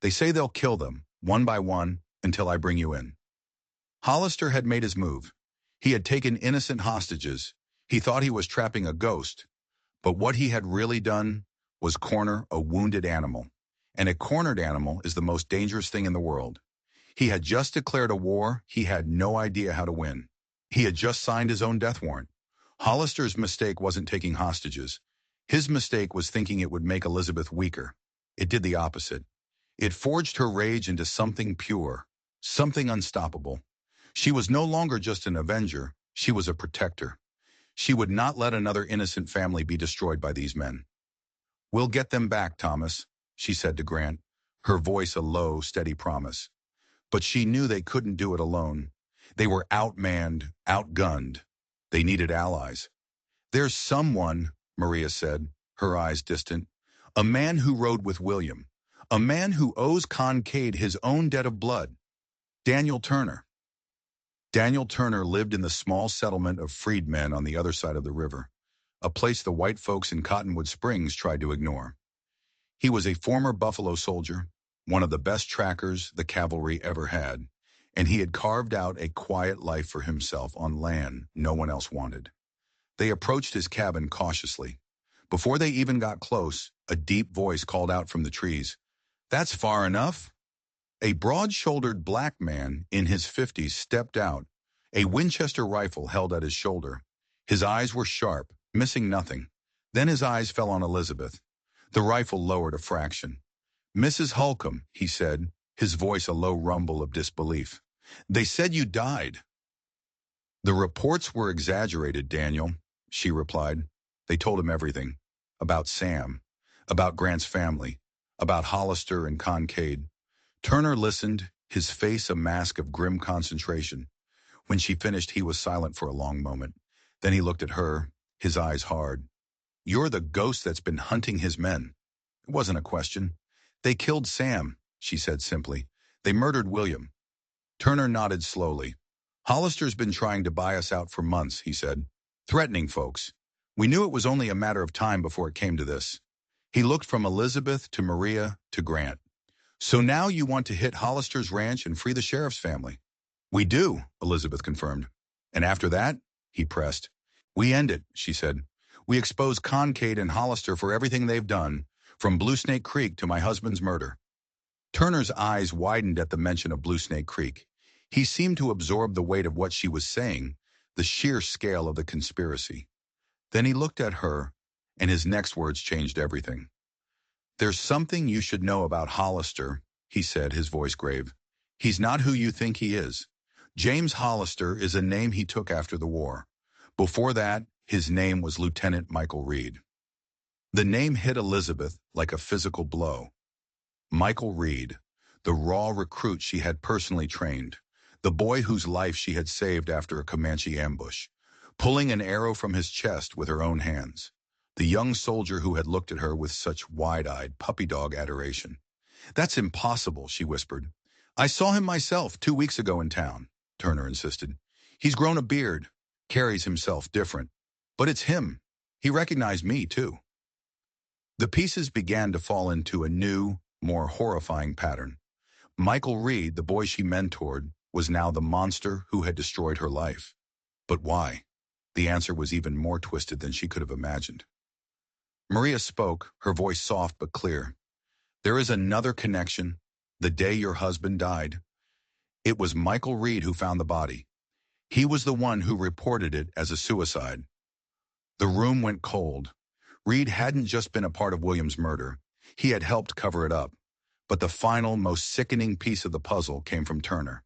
Speaker 1: They say they'll kill them, one by one, until I bring you in." Hollister had made his move. He had taken innocent hostages. He thought he was trapping a ghost. But what he had really done was corner a wounded animal. And a cornered animal is the most dangerous thing in the world. He had just declared a war he had no idea how to win. He had just signed his own death warrant. Hollister's mistake wasn't taking hostages. His mistake was thinking it would make Elizabeth weaker. It did the opposite. It forged her rage into something pure, something unstoppable. She was no longer just an avenger, she was a protector. She would not let another innocent family be destroyed by these men. "We'll get them back, Thomas," she said to Grant, her voice a low, steady promise. But she knew they couldn't do it alone. They were outmanned, outgunned. They needed allies. "There's someone," Maria said, her eyes distant. "A man who rode with William. A man who owes Kincaid his own debt of blood. Daniel Turner." Daniel Turner lived in the small settlement of freedmen on the other side of the river, a place the white folks in Cottonwood Springs tried to ignore. He was a former Buffalo soldier, one of the best trackers the cavalry ever had, and he had carved out a quiet life for himself on land no one else wanted. They approached his cabin cautiously. Before they even got close, a deep voice called out from the trees, "That's far enough." A broad-shouldered black man in his 50s stepped out, a Winchester rifle held at his shoulder. His eyes were sharp, missing nothing. Then his eyes fell on Elizabeth. The rifle lowered a fraction. "Mrs. Holcomb," he said, his voice a low rumble of disbelief. "They said you died." "The reports were exaggerated, Daniel," she replied. They told him everything. About Sam, about Grant's family, about Hollister and Kincaid. Turner listened, his face a mask of grim concentration. When she finished, he was silent for a long moment. Then he looked at her, his eyes hard. "You're the ghost that's been hunting his men." It wasn't a question. "They killed Sam," she said simply. "They murdered William." Turner nodded slowly. "Hollister's been trying to buy us out for months," he said. "Threatening folks. We knew it was only a matter of time before it came to this." He looked from Elizabeth to Maria to Grant. "So now you want to hit Hollister's ranch and free the sheriff's family?" "We do," Elizabeth confirmed. "And after that?" he pressed. "We end it," she said. "We expose Kincaid and Hollister for everything they've done, from Blue Snake Creek to my husband's murder." Turner's eyes widened at the mention of Blue Snake Creek. He seemed to absorb the weight of what she was saying, the sheer scale of the conspiracy. Then he looked at her, and his next words changed everything. "There's something you should know about Hollister," he said, his voice grave. "He's not who you think he is. James Hollister is a name he took after the war. Before that, his name was Lieutenant Michael Reed." The name hit Elizabeth like a physical blow. Michael Reed, the raw recruit she had personally trained, the boy whose life she had saved after a Comanche ambush, pulling an arrow from his chest with her own hands, the young soldier who had looked at her with such wide-eyed, puppy-dog adoration. "That's impossible," she whispered. "I saw him myself 2 weeks ago in town," Turner insisted. "He's grown a beard, carries himself different. But it's him. He recognized me, too." The pieces began to fall into a new, more horrifying pattern. Michael Reed, the boy she mentored, was now the monster who had destroyed her life. But why? The answer was even more twisted than she could have imagined. Maria spoke, her voice soft but clear. "There is another connection. The day your husband died, it was Michael Reed who found the body. He was the one who reported it as a suicide." The room went cold. Reed hadn't just been a part of William's murder. He had helped cover it up. But the final, most sickening piece of the puzzle came from Turner.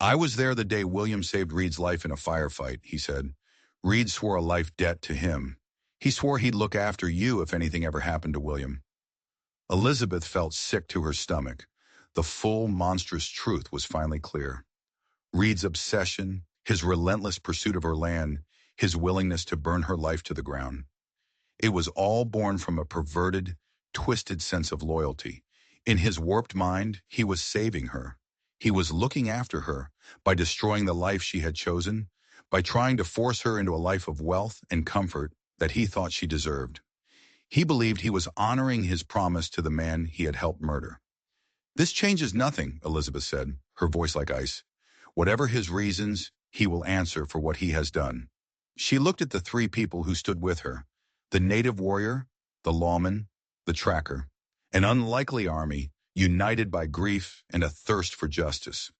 Speaker 1: "I was there the day William saved Reed's life in a firefight," he said. "Reed swore a life debt to him. He swore he'd look after you if anything ever happened to William." Elizabeth felt sick to her stomach. The full, monstrous truth was finally clear. Reed's obsession, his relentless pursuit of her land, his willingness to burn her life to the ground. It was all born from a perverted, twisted sense of loyalty. In his warped mind, he was saving her. He was looking after her by destroying the life she had chosen, by trying to force her into a life of wealth and comfort that he thought she deserved. He believed he was honoring his promise to the man he had helped murder. "This changes nothing," Elizabeth said, her voice like ice. "Whatever his reasons, he will answer for what he has done." She looked at the three people who stood with her, the native warrior, the lawman, the tracker, an unlikely army united by grief and a thirst for justice.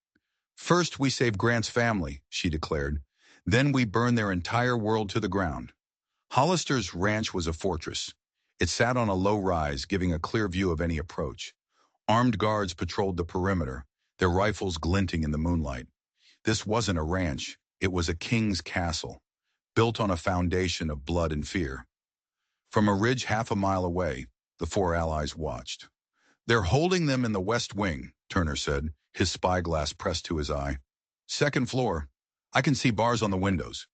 Speaker 1: "First, we save Grant's family," she declared. "Then we burn their entire world to the ground." Hollister's ranch was a fortress. It sat on a low rise, giving a clear view of any approach. Armed guards patrolled the perimeter, their rifles glinting in the moonlight. This wasn't a ranch. It was a king's castle, built on a foundation of blood and fear. From a ridge half a mile away, the four allies watched. "They're holding them in the west wing," Turner said, his spyglass pressed to his eye. "Second floor. I can see bars on the windows."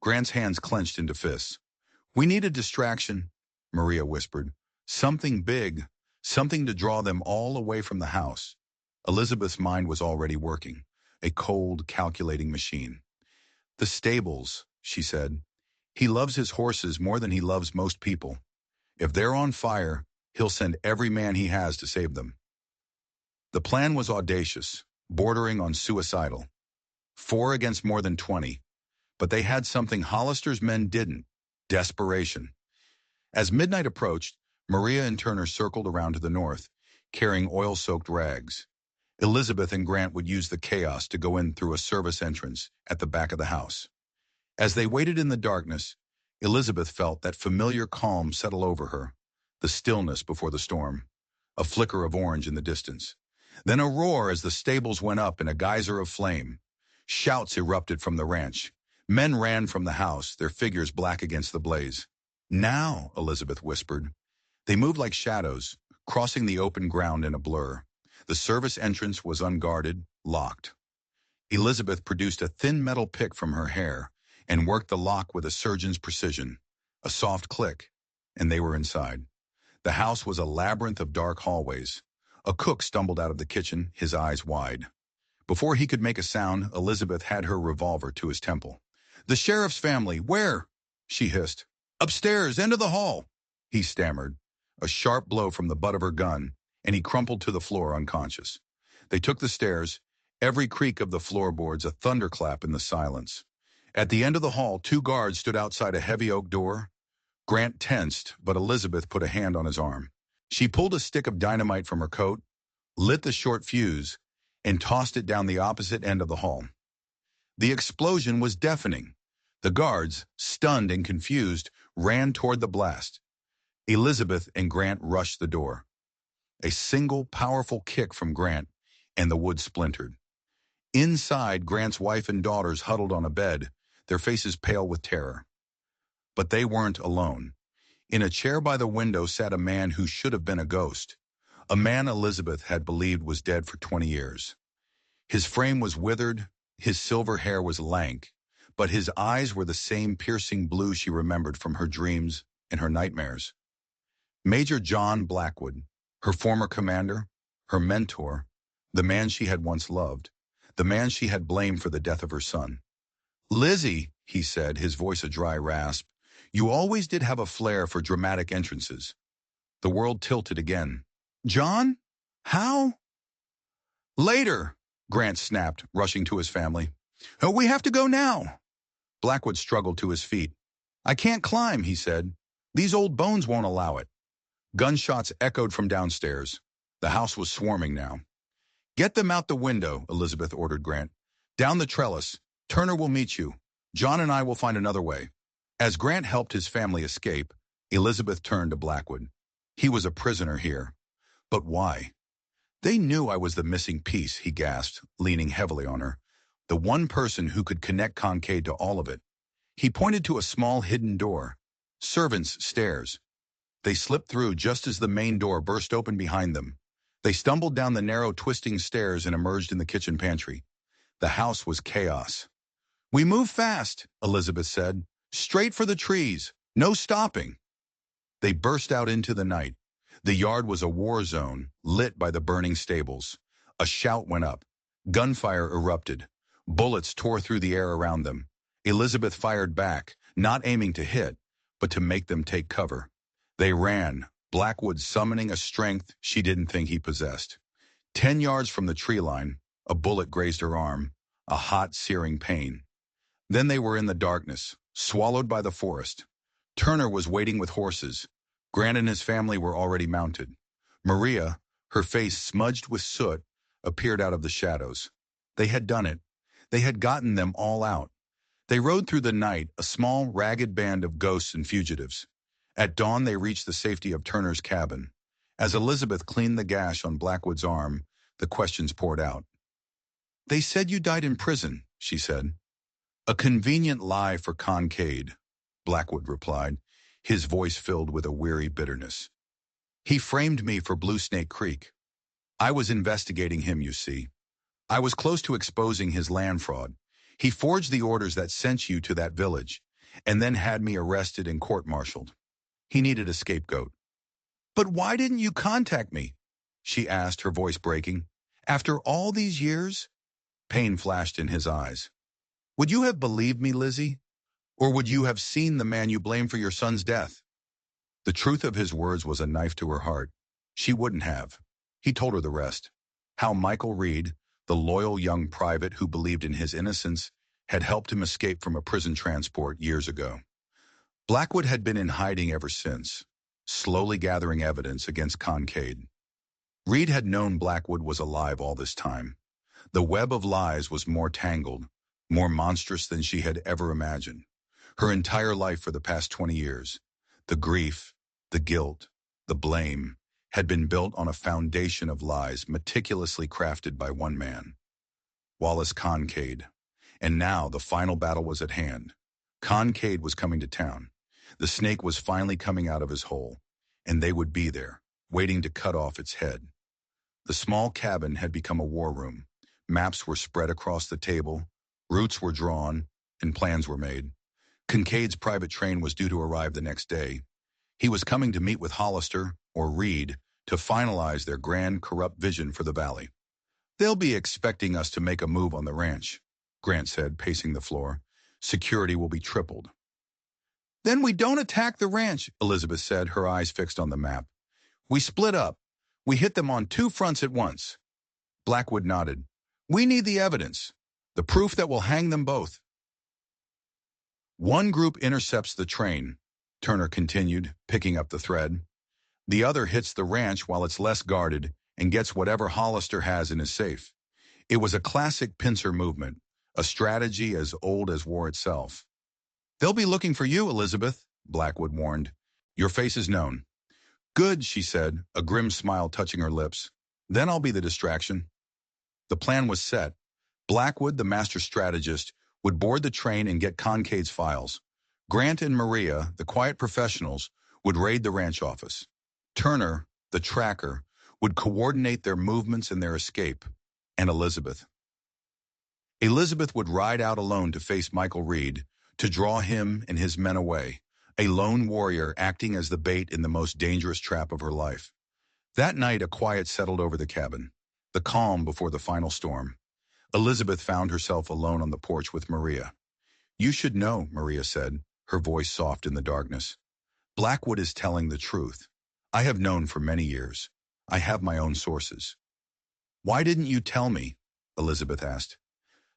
Speaker 1: Grant's hands clenched into fists. "We need a distraction," Maria whispered. "Something big, something to draw them all away from the house." Elizabeth's mind was already working, a cold, calculating machine. "The stables," she said. "He loves his horses more than he loves most people. If they're on fire, he'll send every man he has to save them." The plan was audacious, bordering on suicidal. 4 against more than 20. But they had something Hollister's men didn't: desperation. As midnight approached, Maria and Turner circled around to the north, carrying oil-soaked rags. Elizabeth and Grant would use the chaos to go in through a service entrance at the back of the house. As they waited in the darkness, Elizabeth felt that familiar calm settle over her, the stillness before the storm, a flicker of orange in the distance. Then a roar as the stables went up in a geyser of flame. Shouts erupted from the ranch. Men ran from the house, their figures black against the blaze. "Now," Elizabeth whispered. They moved like shadows, crossing the open ground in a blur. The service entrance was unguarded, locked. Elizabeth produced a thin metal pick from her hair and worked the lock with a surgeon's precision. A soft click, and they were inside. The house was a labyrinth of dark hallways. A cook stumbled out of the kitchen, his eyes wide. Before he could make a sound, Elizabeth had her revolver to his temple. "The sheriff's family, where?" she hissed. "Upstairs, end of the hall," he stammered. A sharp blow from the butt of her gun, and he crumpled to the floor unconscious. They took the stairs, every creak of the floorboards a thunderclap in the silence. At the end of the hall, 2 guards stood outside a heavy oak door. Grant tensed, but Elizabeth put a hand on his arm. She pulled a stick of dynamite from her coat, lit the short fuse, and tossed it down the opposite end of the hall. The explosion was deafening. The guards, stunned and confused, ran toward the blast. Elizabeth and Grant rushed the door. A single powerful kick from Grant, and the wood splintered. Inside, Grant's wife and daughters huddled on a bed, their faces pale with terror. But they weren't alone. In a chair by the window sat a man who should have been a ghost, a man Elizabeth had believed was dead for 20 years. His frame was withered, his silver hair was lank, but his eyes were the same piercing blue she remembered from her dreams and her nightmares. Major John Blackwood, her former commander, her mentor, the man she had once loved, the man she had blamed for the death of her son. "Lizzie," he said, his voice a dry rasp, "you always did have a flair for dramatic entrances." The world tilted again. "John? How?" "Later," Grant snapped, rushing to his family. "Oh, we have to go now." Blackwood struggled to his feet. "I can't climb," he said. "These old bones won't allow it." Gunshots echoed from downstairs. The house was swarming now. "Get them out the window," Elizabeth ordered Grant. "Down the trellis. Turner will meet you. John and I will find another way." As Grant helped his family escape, Elizabeth turned to Blackwood. He was a prisoner here. But why? "They knew I was the missing piece," he gasped, leaning heavily on her. "The one person who could connect Kincaid to all of it." He pointed to a small hidden door. "Servants' stairs." They slipped through just as the main door burst open behind them. They stumbled down the narrow, twisting stairs and emerged in the kitchen pantry. The house was chaos. "We move fast," Elizabeth said. "Straight for the trees. No stopping." They burst out into the night. The yard was a war zone, lit by the burning stables. A shout went up. Gunfire erupted. Bullets tore through the air around them. Elizabeth fired back, not aiming to hit, but to make them take cover. They ran, Blackwood summoning a strength she didn't think he possessed. 10 yards from the tree line, a bullet grazed her arm, a hot, searing pain. Then they were in the darkness, swallowed by the forest. Turner was waiting with horses. Grant and his family were already mounted. Maria, her face smudged with soot, appeared out of the shadows. They had done it. They had gotten them all out. They rode through the night, a small, ragged band of ghosts and fugitives. At dawn, they reached the safety of Turner's cabin. As Elizabeth cleaned the gash on Blackwood's arm, the questions poured out. They said you died in prison, she said. A convenient lie for Concade, Blackwood replied, his voice filled with a weary bitterness. He framed me for Blue Snake Creek. I was investigating him, you see. I was close to exposing his land fraud. He forged the orders that sent you to that village, and then had me arrested and court-martialed. He needed a scapegoat. But why didn't you contact me? She asked, her voice breaking. After all these years? Pain flashed in his eyes. Would you have believed me, Lizzie? Or would you have seen the man you blame for your son's death? The truth of his words was a knife to her heart. She wouldn't have. He told her the rest. How Michael Reed, the loyal young private who believed in his innocence, had helped him escape from a prison transport years ago. Blackwood had been in hiding ever since, slowly gathering evidence against Concade. Reed had known Blackwood was alive all this time. The web of lies was more tangled, more monstrous than she had ever imagined. Her entire life for the past 20 years, the grief, the guilt, the blame, had been built on a foundation of lies meticulously crafted by one man, Wallace Concade. And now the final battle was at hand. Concade was coming to town. The snake was finally coming out of his hole, and they would be there, waiting to cut off its head. The small cabin had become a war room. Maps were spread across the table, routes were drawn, and plans were made. Kincaid's private train was due to arrive the next day. He was coming to meet with Hollister, or Reed, to finalize their grand, corrupt vision for the valley. They'll be expecting us to make a move on the ranch, Grant said, pacing the floor. Security will be tripled. Then we don't attack the ranch, Elizabeth said, her eyes fixed on the map. We split up. We hit them on two fronts at once. Blackwood nodded. We need the evidence, the proof that will hang them both. One group intercepts the train, Turner continued, picking up the thread. The other hits the ranch while it's less guarded and gets whatever Hollister has in his safe. It was a classic pincer movement, a strategy as old as war itself. They'll be looking for you, Elizabeth, Blackwood warned. Your face is known. Good, she said, a grim smile touching her lips. Then I'll be the distraction. The plan was set. Blackwood, the master strategist, would board the train and get Concade's files. Grant and Maria, the quiet professionals, would raid the ranch office. Turner, the tracker, would coordinate their movements and their escape. And Elizabeth. Elizabeth would ride out alone to face Michael Reed, to draw him and his men away, a lone warrior acting as the bait in the most dangerous trap of her life. That night, a quiet settled over the cabin, the calm before the final storm. Elizabeth found herself alone on the porch with Maria. You should know, Maria said, her voice soft in the darkness. Blackwood is telling the truth. I have known for many years. I have my own sources. Why didn't you tell me? Elizabeth asked.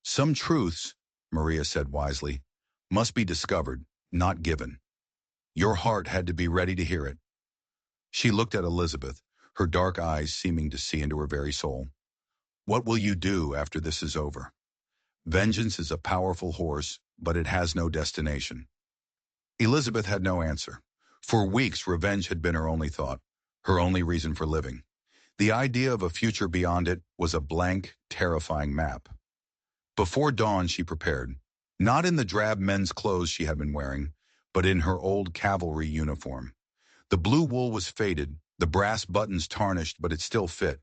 Speaker 1: Some truths, Maria said wisely, must be discovered, not given. Your heart had to be ready to hear it. She looked at Elizabeth, her dark eyes seeming to see into her very soul. What will you do after this is over? Vengeance is a powerful horse, but it has no destination. Elizabeth had no answer. For weeks, revenge had been her only thought, her only reason for living. The idea of a future beyond it was a blank, terrifying map. Before dawn, she prepared, not in the drab men's clothes she had been wearing, but in her old cavalry uniform. The blue wool was faded, the brass buttons tarnished, but it still fit.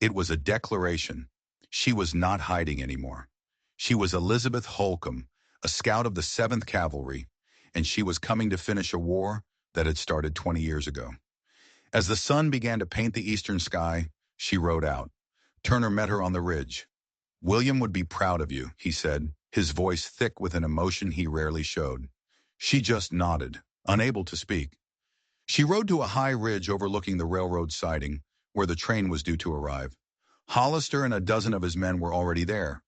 Speaker 1: It was a declaration. She was not hiding anymore. She was Elizabeth Holcomb, a scout of the 7th Cavalry, and she was coming to finish a war that had started 20 years ago. As the sun began to paint the eastern sky, she rode out. Turner met her on the ridge. William would be proud of you, he said, his voice thick with an emotion he rarely showed. She just nodded, unable to speak. She rode to a high ridge overlooking the railroad siding, where the train was due to arrive. Hollister and a dozen of his men were already there,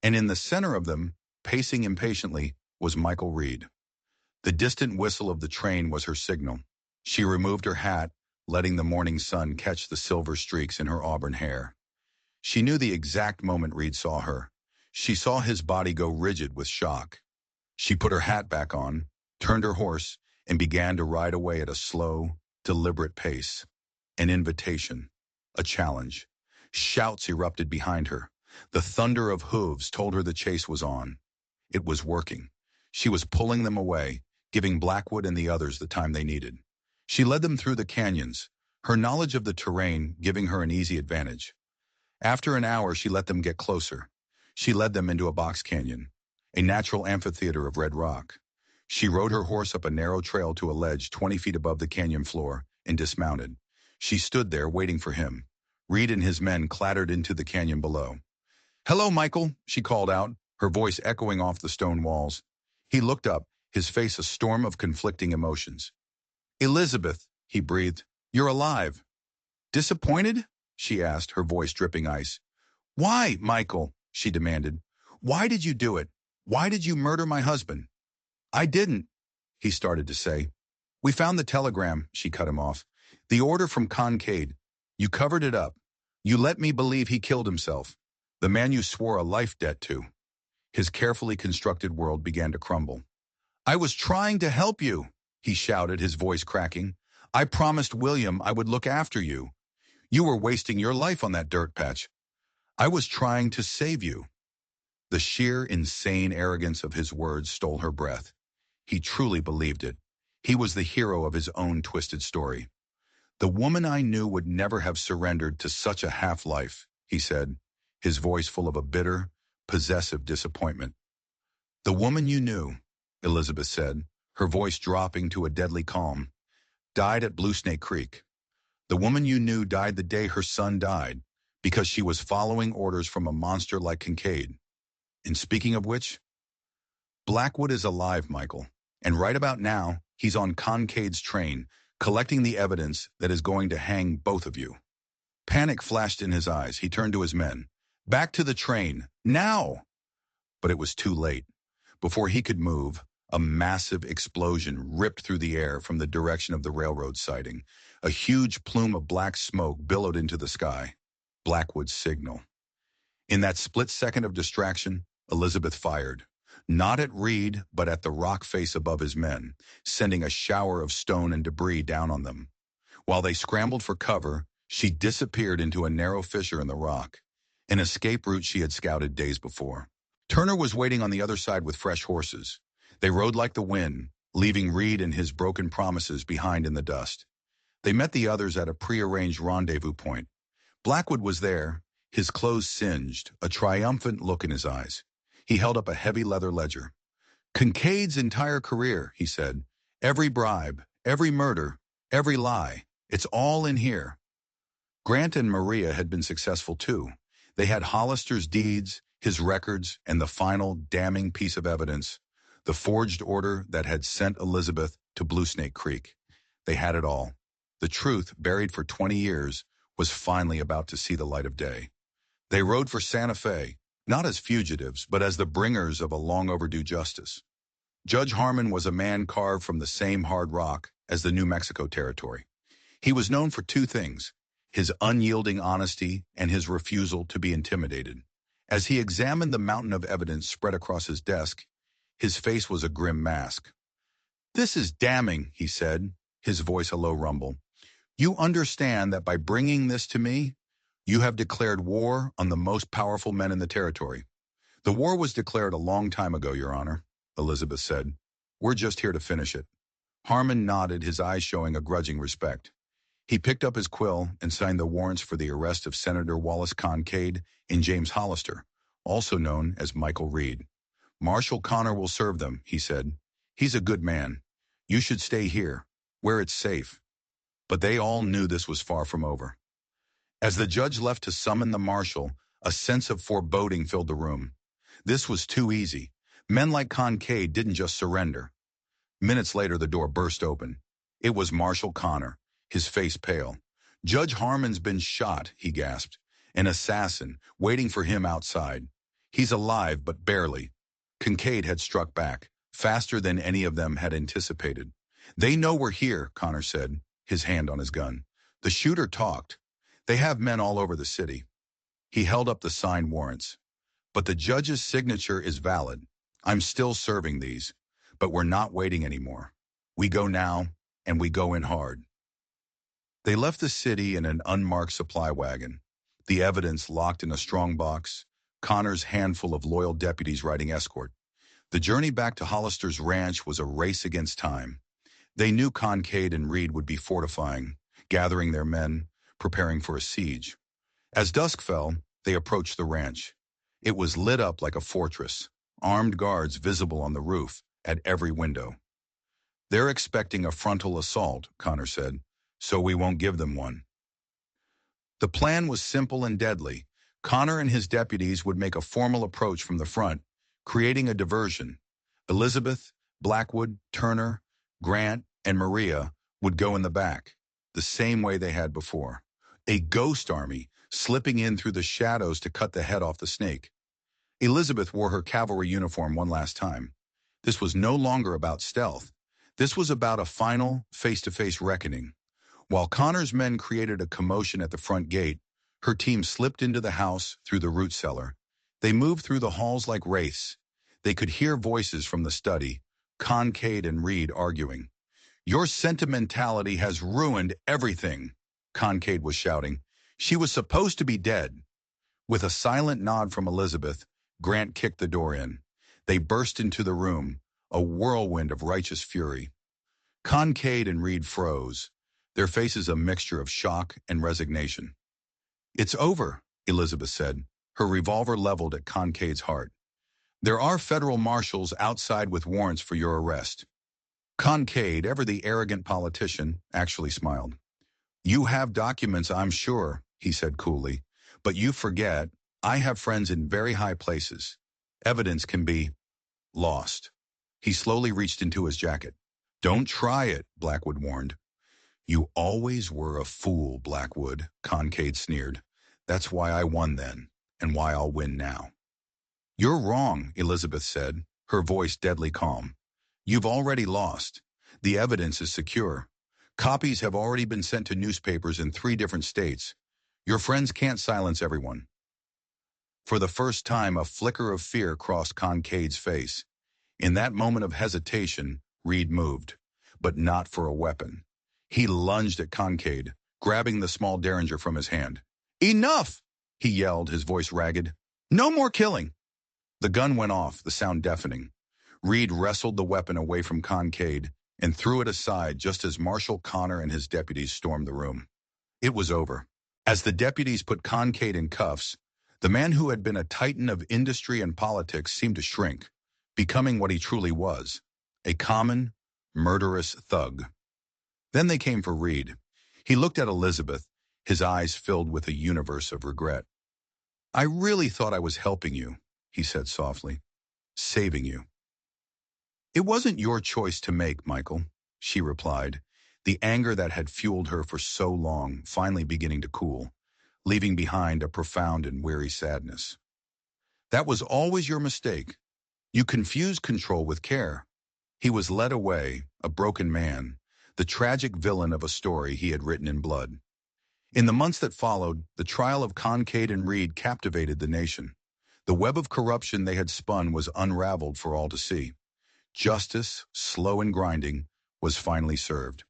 Speaker 1: and in the center of them, pacing impatiently, was Michael Reed. The distant whistle of the train was her signal. She removed her hat, letting the morning sun catch the silver streaks in her auburn hair. She knew the exact moment Reed saw her. She saw his body go rigid with shock. She put her hat back on, turned her horse, and began to ride away at a slow, deliberate pace. An invitation, a challenge. Shouts erupted behind her. The thunder of hooves told her the chase was on. It was working. She was pulling them away, giving Blackwood and the others the time they needed. She led them through the canyons, her knowledge of the terrain giving her an easy advantage. After an hour, she let them get closer. She led them into a box canyon, a natural amphitheater of red rock. She rode her horse up a narrow trail to a ledge 20 feet above the canyon floor and dismounted. She stood there waiting for him. Reed and his men clattered into the canyon below. "Hello, Michael," she called out, her voice echoing off the stone walls. He looked up, his face a storm of conflicting emotions. "Elizabeth," he breathed, "you're alive." "Disappointed?" she asked, her voice dripping ice. "Why, Michael?" she demanded. "Why did you do it? Why did you murder my husband?" "I didn't," he started to say. "We found the telegram," she cut him off. "The order from Concade. You covered it up. You let me believe he killed himself. The man you swore a life debt to." His carefully constructed world began to crumble. "I was trying to help you," he shouted, his voice cracking. "I promised William I would look after you. You were wasting your life on that dirt patch. I was trying to save you." The sheer, insane arrogance of his words stole her breath. He truly believed it. He was the hero of his own twisted story. "The woman I knew would never have surrendered to such a half-life," he said, his voice full of a bitter, possessive disappointment. "The woman you knew," Elizabeth said, her voice dropping to a deadly calm, "died at Blue Snake Creek. The woman you knew died the day her son died, because she was following orders from a monster like Kincaid. And speaking of which, Blackwood is alive, Michael. And right about now, he's on Kincaid's train, collecting the evidence that is going to hang both of you." Panic flashed in his eyes. He turned to his men. "Back to the train, now!" But it was too late. Before he could move, a massive explosion ripped through the air from the direction of the railroad siding. A huge plume of black smoke billowed into the sky. Blackwood's signal. In that split second of distraction, Elizabeth fired. Not at Reed, but at the rock face above his men, sending a shower of stone and debris down on them. While they scrambled for cover, she disappeared into a narrow fissure in the rock, an escape route she had scouted days before. Turner was waiting on the other side with fresh horses. They rode like the wind, leaving Reed and his broken promises behind in the dust. They met the others at a prearranged rendezvous point. Blackwood was there, his clothes singed, a triumphant look in his eyes. He held up a heavy leather ledger. "Kincaid's entire career," he said. "Every bribe, every murder, every lie. It's all in here." Grant and Maria had been successful too. They had Hollister's deeds, his records, and the final damning piece of evidence, the forged order that had sent Elizabeth to Blue Snake Creek. They had it all. The truth, buried for 20 years, was finally about to see the light of day. They rode for Santa Fe, not as fugitives, but as the bringers of a long-overdue justice. Judge Harmon was a man carved from the same hard rock as the New Mexico territory. He was known for two things: his unyielding honesty and his refusal to be intimidated. As he examined the mountain of evidence spread across his desk, his face was a grim mask. "This is damning," he said, his voice a low rumble. "You understand that by bringing this to me, you have declared war on the most powerful men in the territory." "The war was declared a long time ago, Your Honor," Elizabeth said. "We're just here to finish it." Harmon nodded, his eyes showing a grudging respect. He picked up his quill and signed the warrants for the arrest of Senator Wallace Kincaid and James Hollister, also known as Michael Reed. "Marshal Connor will serve them," he said. "He's a good man. You should stay here, where it's safe." But they all knew this was far from over. As the judge left to summon the marshal, a sense of foreboding filled the room. This was too easy. Men like Kincaid didn't just surrender. Minutes later, the door burst open. It was Marshal Connor, his face pale. "Judge Harmon's been shot," he gasped. "An assassin, waiting for him outside. He's alive, but barely." Kincaid had struck back, faster than any of them had anticipated. "They know we're here," Connor said, his hand on his gun. "The shooter talked. They have men all over the city." He held up the signed warrants. "But the judge's signature is valid. I'm still serving these, but we're not waiting anymore. We go now, and we go in hard." They left the city in an unmarked supply wagon, the evidence locked in a strong box, Connor's handful of loyal deputies riding escort. The journey back to Hollister's ranch was a race against time. They knew Kincaid and Reed would be fortifying, gathering their men, preparing for a siege. As dusk fell, they approached the ranch. It was lit up like a fortress, armed guards visible on the roof, at every window. "They're expecting a frontal assault," Connor said, "so we won't give them one." The plan was simple and deadly. Connor and his deputies would make a formal approach from the front, creating a diversion. Elizabeth, Blackwood, Turner, Grant, and Maria would go in the back, the same way they had before. A ghost army, slipping in through the shadows to cut the head off the snake. Elizabeth wore her cavalry uniform one last time. This was no longer about stealth. This was about a final, face-to-face reckoning. While Connor's men created a commotion at the front gate, her team slipped into the house through the root cellar. They moved through the halls like wraiths. They could hear voices from the study, Kincaid and Reed arguing. "Your sentimentality has ruined everything," Kincaid was shouting. "She was supposed to be dead." With a silent nod from Elizabeth, Grant kicked the door in. They burst into the room, a whirlwind of righteous fury. Kincaid and Reed froze, their faces a mixture of shock and resignation. "It's over," Elizabeth said, her revolver leveled at Kincaid's heart. "There are federal marshals outside with warrants for your arrest." Kincaid, ever the arrogant politician, actually smiled. "You have documents, I'm sure," he said coolly, "but you forget, I have friends in very high places. Evidence can be lost." He slowly reached into his jacket. "Don't try it," Blackwood warned. "You always were a fool, Blackwood," Kincaid sneered. "That's why I won then, and why I'll win now." "You're wrong," Elizabeth said, her voice deadly calm. "You've already lost. The evidence is secure. Copies have already been sent to newspapers in 3 different states. Your friends can't silence everyone." For the first time, a flicker of fear crossed Kincaid's face. In that moment of hesitation, Reed moved, but not for a weapon. He lunged at Kincaid, grabbing the small derringer from his hand. "Enough!" he yelled, his voice ragged. "No more killing!" The gun went off, the sound deafening. Reed wrestled the weapon away from Kincaid and threw it aside just as Marshal Connor and his deputies stormed the room. It was over. As the deputies put Kincaid in cuffs, the man who had been a titan of industry and politics seemed to shrink, becoming what he truly was, a common, murderous thug. Then they came for Reed. He looked at Elizabeth, his eyes filled with a universe of regret. "I really thought I was helping you," he said softly. "Saving you." "It wasn't your choice to make, Michael," she replied, the anger that had fueled her for so long finally beginning to cool, leaving behind a profound and weary sadness. "That was always your mistake. You confused control with care." He was led away, a broken man, the tragic villain of a story he had written in blood. In the months that followed, the trial of Kincaid and Reed captivated the nation. The web of corruption they had spun was unraveled for all to see. Justice, slow and grinding, was finally served.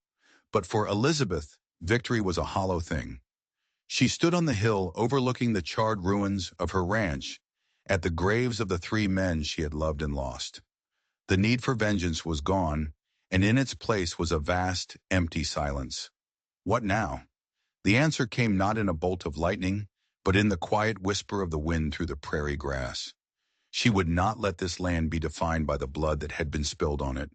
Speaker 1: But for Elizabeth, victory was a hollow thing. She stood on the hill overlooking the charred ruins of her ranch, at the graves of the 3 men she had loved and lost. The need for vengeance was gone, and in its place was a vast, empty silence. What now? The answer came not in a bolt of lightning, but in the quiet whisper of the wind through the prairie grass. She would not let this land be defined by the blood that had been spilled on it.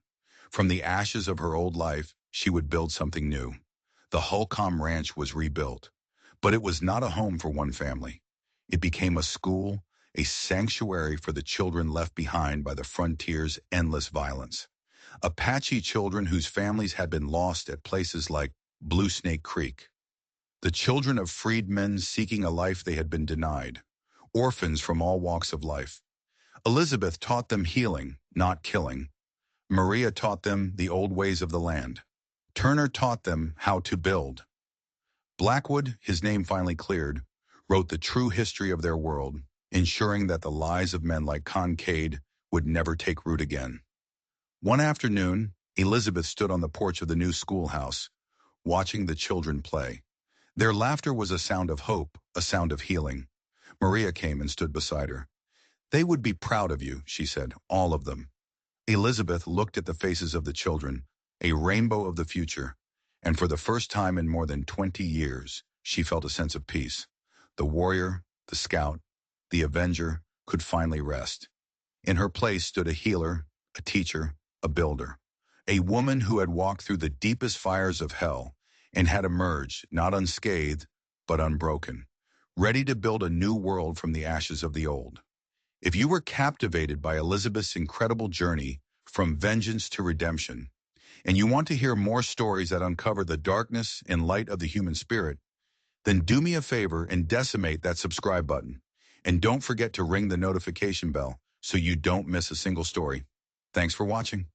Speaker 1: From the ashes of her old life, she would build something new. The Holcomb Ranch was rebuilt. But it was not a home for one family. It became a school, a sanctuary for the children left behind by the frontier's endless violence. Apache children whose families had been lost at places like Blue Snake Creek. The children of freedmen seeking a life they had been denied. Orphans from all walks of life. Elizabeth taught them healing, not killing. Maria taught them the old ways of the land. Turner taught them how to build. Blackwood, his name finally cleared, wrote the true history of their world, ensuring that the lies of men like Kincaid would never take root again. One afternoon, Elizabeth stood on the porch of the new schoolhouse, watching the children play. Their laughter was a sound of hope, a sound of healing. Maria came and stood beside her. "They would be proud of you," she said, "all of them." Elizabeth looked at the faces of the children, a rainbow of the future, and for the first time in more than 20 years, she felt a sense of peace. The warrior, the scout, the avenger could finally rest. In her place stood a healer, a teacher, a builder, a woman who had walked through the deepest fires of hell and had emerged not unscathed, but unbroken, ready to build a new world from the ashes of the old. If you were captivated by Elizabeth's incredible journey from vengeance to redemption, and you want to hear more stories that uncover the darkness and light of the human spirit, then do me a favor and decimate that subscribe button. And don't forget to ring the notification bell so you don't miss a single story. Thanks for watching.